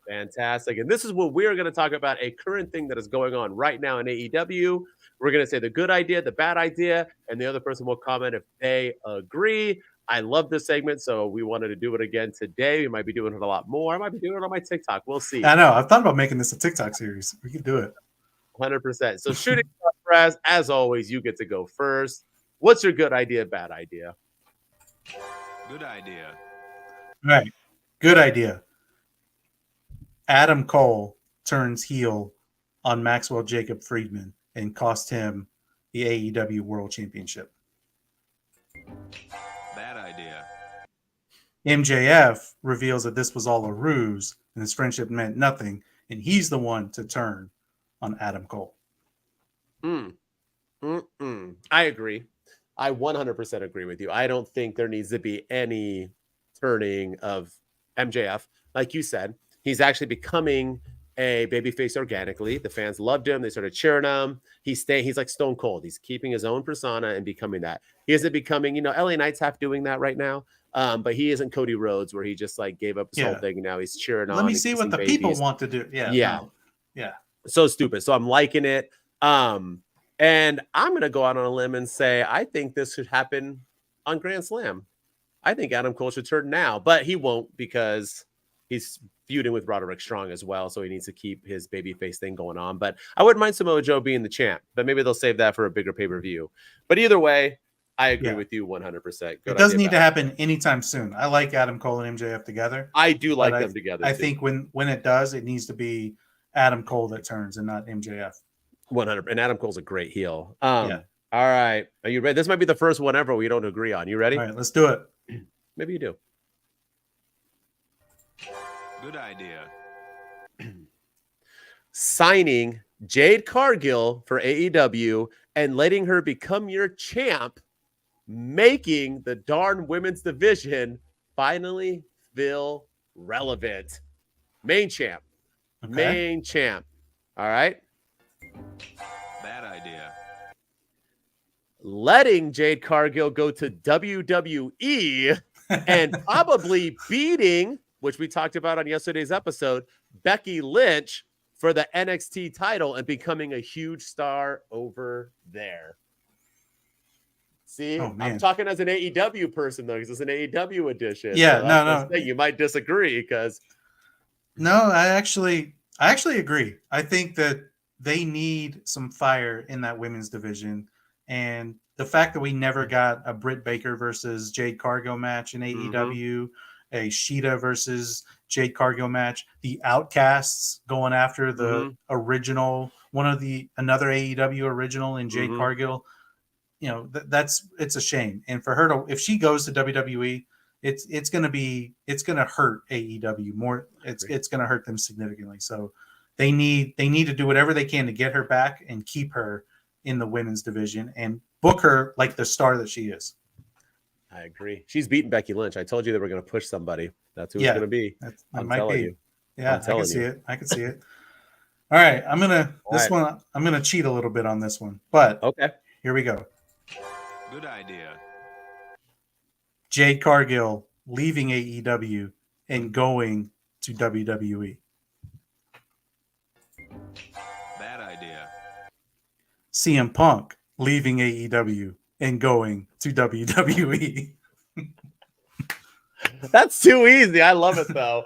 Fantastic. And this is what we're going to talk about, a current thing that is going on right now in AEW. We're going to say the good idea, the bad idea, and the other person will comment if they agree. I love this segment, so we wanted to do it again today. We might be doing it a lot more. I might be doing it on my TikTok. We'll see. I know. I've thought about making this a TikTok series. We could do it. 100%. So Shooting Star Press, as always, you get to go first. What's your good idea, bad idea? Good idea. All right. Good idea. Adam Cole turns heel on Maxwell Jacob Friedman and cost him the AEW World Championship. Bad idea. MJF reveals that this was all a ruse and his friendship meant nothing, and he's the one to turn on Adam Cole. I agree. I 100% agree with you. I don't think there needs to be any turning of MJF. Like you said, he's actually becoming a babyface organically. The fans loved him. They started cheering him. He's like Stone Cold. He's keeping his own persona and becoming that. He isn't becoming, LA Knight's half doing that right now. But he isn't Cody Rhodes, where he just like gave up his whole thing and now he's cheering on. Let me see what the people want to do. Yeah. So stupid. So I'm liking it. And I'm going to go out on a limb and say, I think this should happen on Grand Slam. I think Adam Cole should turn now, but he won't because he's feuding with Roderick Strong as well. So he needs to keep his babyface thing going on. But I wouldn't mind Samoa Joe being the champ, but maybe they'll save that for a bigger pay-per-view. But either way, I agree with you 100%. It doesn't need to happen anytime soon. I like Adam Cole and MJF together. I do like them together. I think when it does, it needs to be Adam Cole that turns and not MJF. 100%. And Adam Cole's a great heel. All right. Are you ready? This might be the first one ever we don't agree on. You ready? All right, let's do it. Maybe you do. Good idea. Signing Jade Cargill for AEW and letting her become your champ, making the darn women's division finally feel relevant. Main champ. All right. Bad idea. Letting Jade Cargill go to WWE and probably beating, which we talked about on yesterday's episode, Becky Lynch for the NXT title and becoming a huge star over there. See, I'm talking as an AEW person, though, because it's an AEW edition. Yeah, so no. You might disagree because... No, I actually agree. I think that they need some fire in that women's division. And the fact that we never got a Britt Baker versus Jade Cargill match in AEW, a Shida versus Jade Cargill match, the Outcasts going after the original, another AEW original in Jade Cargill, you know, it's a shame. And for her to, if she goes to WWE, it's going to hurt AEW more. It's going to hurt them significantly. So they need to do whatever they can to get her back and keep her in the women's division and book her like the star that she is. I agree. She's beaten Becky Lynch. I told you they were going to push somebody. That's who it's going to be. I'm telling you. Yeah, I can see it. I can see it. All right, I'm gonna cheat a little bit on this one, but okay, here we go. Good idea. Jade Cargill leaving AEW and going to WWE. Bad idea. CM Punk leaving AEW and going to WWE. That's too easy. I love it though.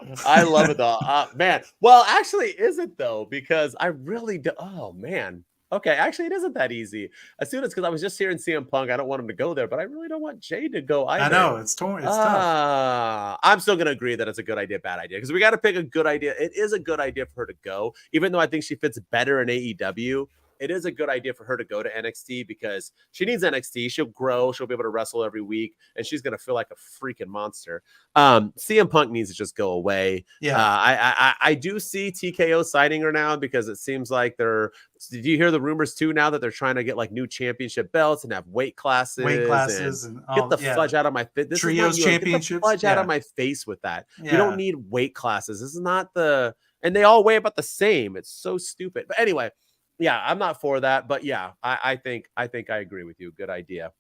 Man. Well, actually, is it though? Because I really do. Oh man. Okay, actually, it isn't that easy. As soon as, because I was just hearing CM Punk, I don't want him to go there, but I really don't want Jade to go either. I know it's torn. It's tough. I'm still gonna agree that it's a good idea, bad idea, because we got to pick a good idea. It is a good idea for her to go, even though I think she fits better in AEW. It is a good idea for her to go to NXT because she needs NXT. She'll grow. She'll be able to wrestle every week, and she's going to feel like a freaking monster. CM Punk needs to just go away. Yeah. I do see TKO signing her now because it seems like they're – did you hear the rumors too now that they're trying to get like new championship belts and have weight classes? And get the fudge out of my face. Trios championships. Get the fudge out of my face with that. Yeah. We don't need weight classes. This is not the – and they all weigh about the same. It's so stupid. But anyway – yeah, I'm not for that, but yeah, I think I agree with you. Good idea.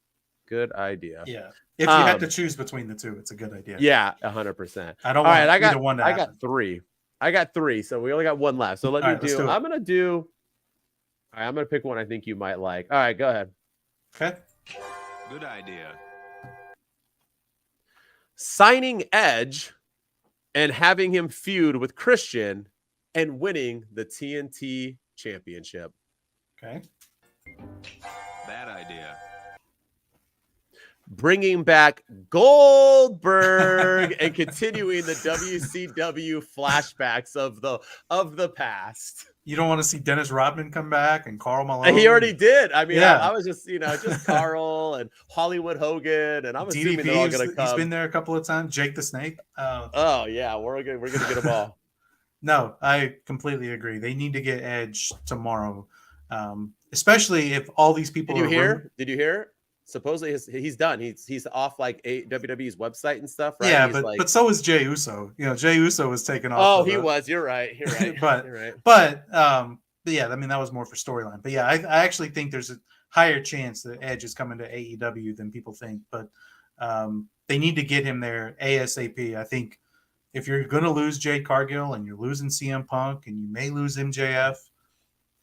Good idea. Yeah. If you had to choose between the two, it's a good idea. Yeah, 100%. I don't want either one to happen. I got three, so we only got one left. So I'm gonna pick one I think you might like. All right, go ahead. Okay. Good idea. Signing Edge and having him feud with Christian and winning the TNT Championship. Okay. Bad idea. Bringing back Goldberg and continuing the WCW flashbacks of the past. You don't want to see Dennis Rodman come back and Karl Malone? He already did. I mean, I was just, just Carl and Hollywood Hogan, and I'm assuming they're all going to come. He's been there a couple of times. Jake the Snake. Oh yeah, we're gonna get them all. No, I completely agree. They need to get Edge tomorrow, especially if all these people. Did you hear? Supposedly he's done. He's off like WWE's website and stuff, right? Yeah, but so is Jey Uso. Jey Uso was taken off. Oh, he was. You're right. but you're right. But yeah, I mean that was more for storyline. But yeah, I actually think there's a higher chance that Edge is coming to AEW than people think. But they need to get him there ASAP. I think. If you're going to lose Jade Cargill and you're losing CM Punk and you may lose MJF,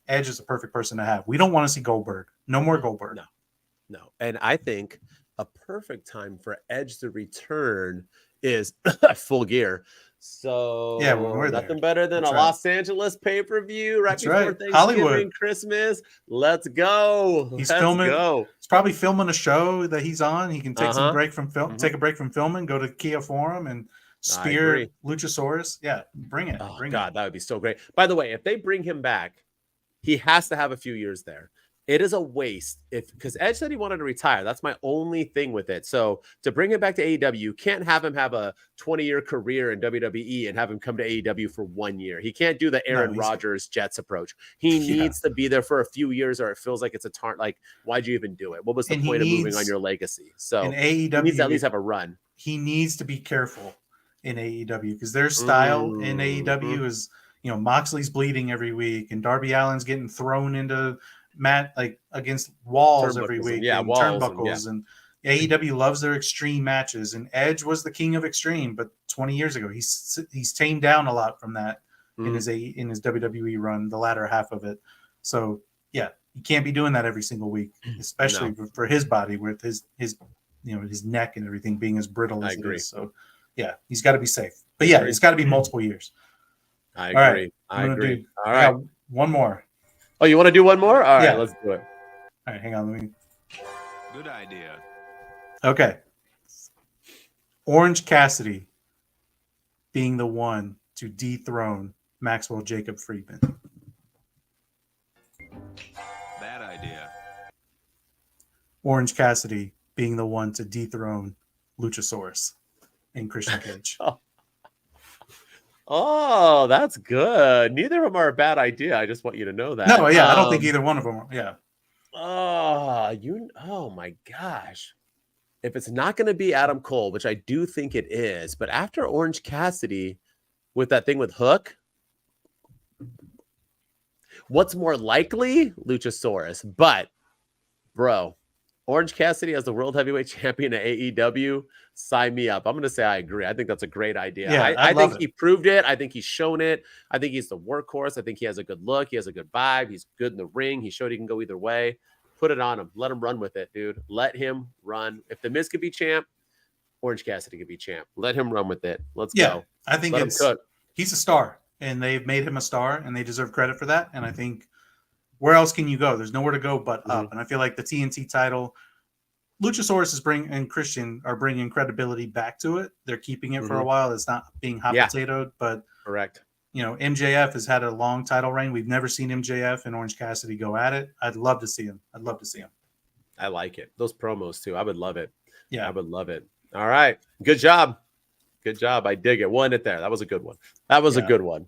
Edge is the perfect person to have. We don't want to see Goldberg. No more Goldberg. No. And I think a perfect time for Edge to return is Full Gear. So yeah, we're nothing better than Los Angeles pay-per-view right before Thanksgiving, Hollywood, Christmas. Let's go. He's filming. He's probably filming a show that he's on. He can take some break from film, take a break from filming, go to Kia Forum and spear Luchasaurus. Yeah, bring it. Oh, God, that would be so great. By the way, if they bring him back, he has to have a few years there. It is a waste because Edge said he wanted to retire. That's my only thing with it. So to bring him back to AEW, you can't have him have a 20-year career in WWE and have him come to AEW for 1 year. He can't do the Aaron Rodgers Jets approach. He needs to be there for a few years, or it feels like it's a like, why'd you even do it? What was the point of moving on your legacy? So AEW, he needs to at least have a run. He needs to be careful in AEW because their style in AEW is, Moxley's bleeding every week, and Darby Allin's getting thrown into against walls every week, and turnbuckles, and AEW loves their extreme matches. And Edge was the king of extreme, but 20 years ago, he's tamed down a lot from that in his WWE run, the latter half of it. So yeah, you can't be doing that every single week, especially for his body with his neck and everything being as brittle as it is. So yeah, he's got to be safe. But yeah, it's got to be multiple years. I agree. I agree. All right. One more. Oh, you want to do one more? All right, let's do it. All right, hang on. Good idea. Okay. Orange Cassidy being the one to dethrone Maxwell Jacob Friedman. Bad idea. Orange Cassidy being the one to dethrone Luchasaurus and Christian Cage. Oh, that's good. Neither of them are a bad idea. I just want you to know that. No, yeah, I don't think either one of them are. Yeah. Oh my gosh. If it's not going to be Adam Cole, which I do think it is, but after Orange Cassidy with that thing with Hook, what's more likely? Luchasaurus. But, bro, Orange Cassidy as the World Heavyweight Champion at AEW, sign me up. I'm going to say I agree. I think that's a great idea. Yeah, I think he proved it. I think he's shown it. I think he's the workhorse. I think he has a good look. He has a good vibe. He's good in the ring. He showed he can go either way. Put it on him. Let him run with it, dude. Let him run. If The Miz could be champ, Orange Cassidy could be champ. Let him run with it. Let's go. I think he's a star, and they've made him a star, and they deserve credit for that. And I think where else can you go? There's nowhere to go but up. And I feel like the TNT title, Luchasaurus and Christian are bringing credibility back to it. They're keeping it for a while. It's not being hot potatoed, but correct. MJF has had a long title reign. We've never seen MJF and Orange Cassidy go at it. I'd love to see him. I like it. Those promos too. I would love it. Yeah, I would love it. All right. Good job. I dig it. Won it there. That was a good one. That was a good one.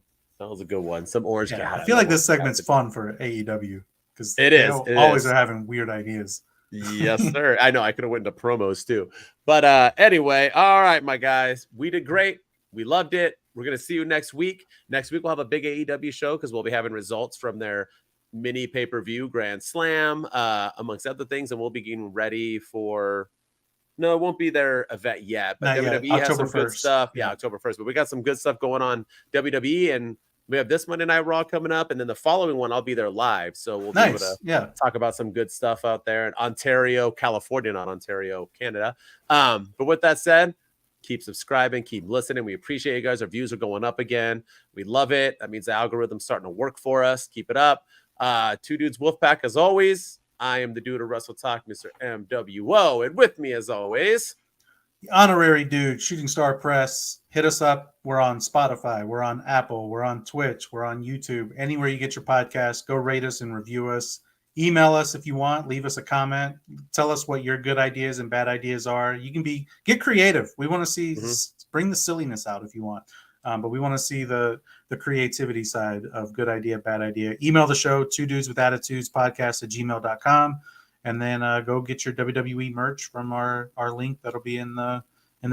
Some Orange Cassidy. I feel like this segment's fun for AEW because they always are having weird ideas. Yes, sir. I know. I could have went into promos too. But anyway, all right, my guys. We did great. We loved it. We're going to see you next week. Next week, we'll have a big AEW show because we'll be having results from their mini pay-per-view Grand Slam, amongst other things. And we'll be getting ready for... No, it won't be their event yet. But WWE has some good stuff. Yeah, October 1st. But we got some good stuff going on WWE. And we have this Monday Night Raw coming up. And then the following one, I'll be there live. So we'll be able to talk about some good stuff out there in Ontario, California, not Ontario, Canada. But with that said, keep subscribing, keep listening. We appreciate you guys. Our views are going up again. We love it. That means the algorithm's starting to work for us. Keep it up. Two Dudes Wolfpack, as always. I am the dude of Wrestle Talk, Mr. MWO. And with me, as always, the honorary dude, Shooting Star Press. Hit us up. We're on Spotify. We're on Apple. We're on Twitch. We're on YouTube. Anywhere you get your podcast, go rate us and review us. Email us if you want. Leave us a comment. Tell us what your good ideas and bad ideas are. You can get creative. We want to see bring the silliness out if you want, but we want to see the creativity side of good idea, bad idea. Email the show 2dudeswithAttitudespodcast@gmail.com, and then go get your WWE merch from our link that'll be in the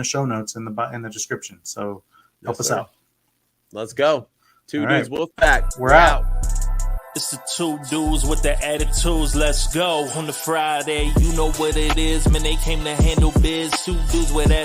show notes in the description. So help us out. Let's go. Two Dudes Wolfpack. We're out. It's the two dudes with the attitudes. Let's go. On the Friday, you know what it is. Man, they came to handle biz. Two dudes with attitudes.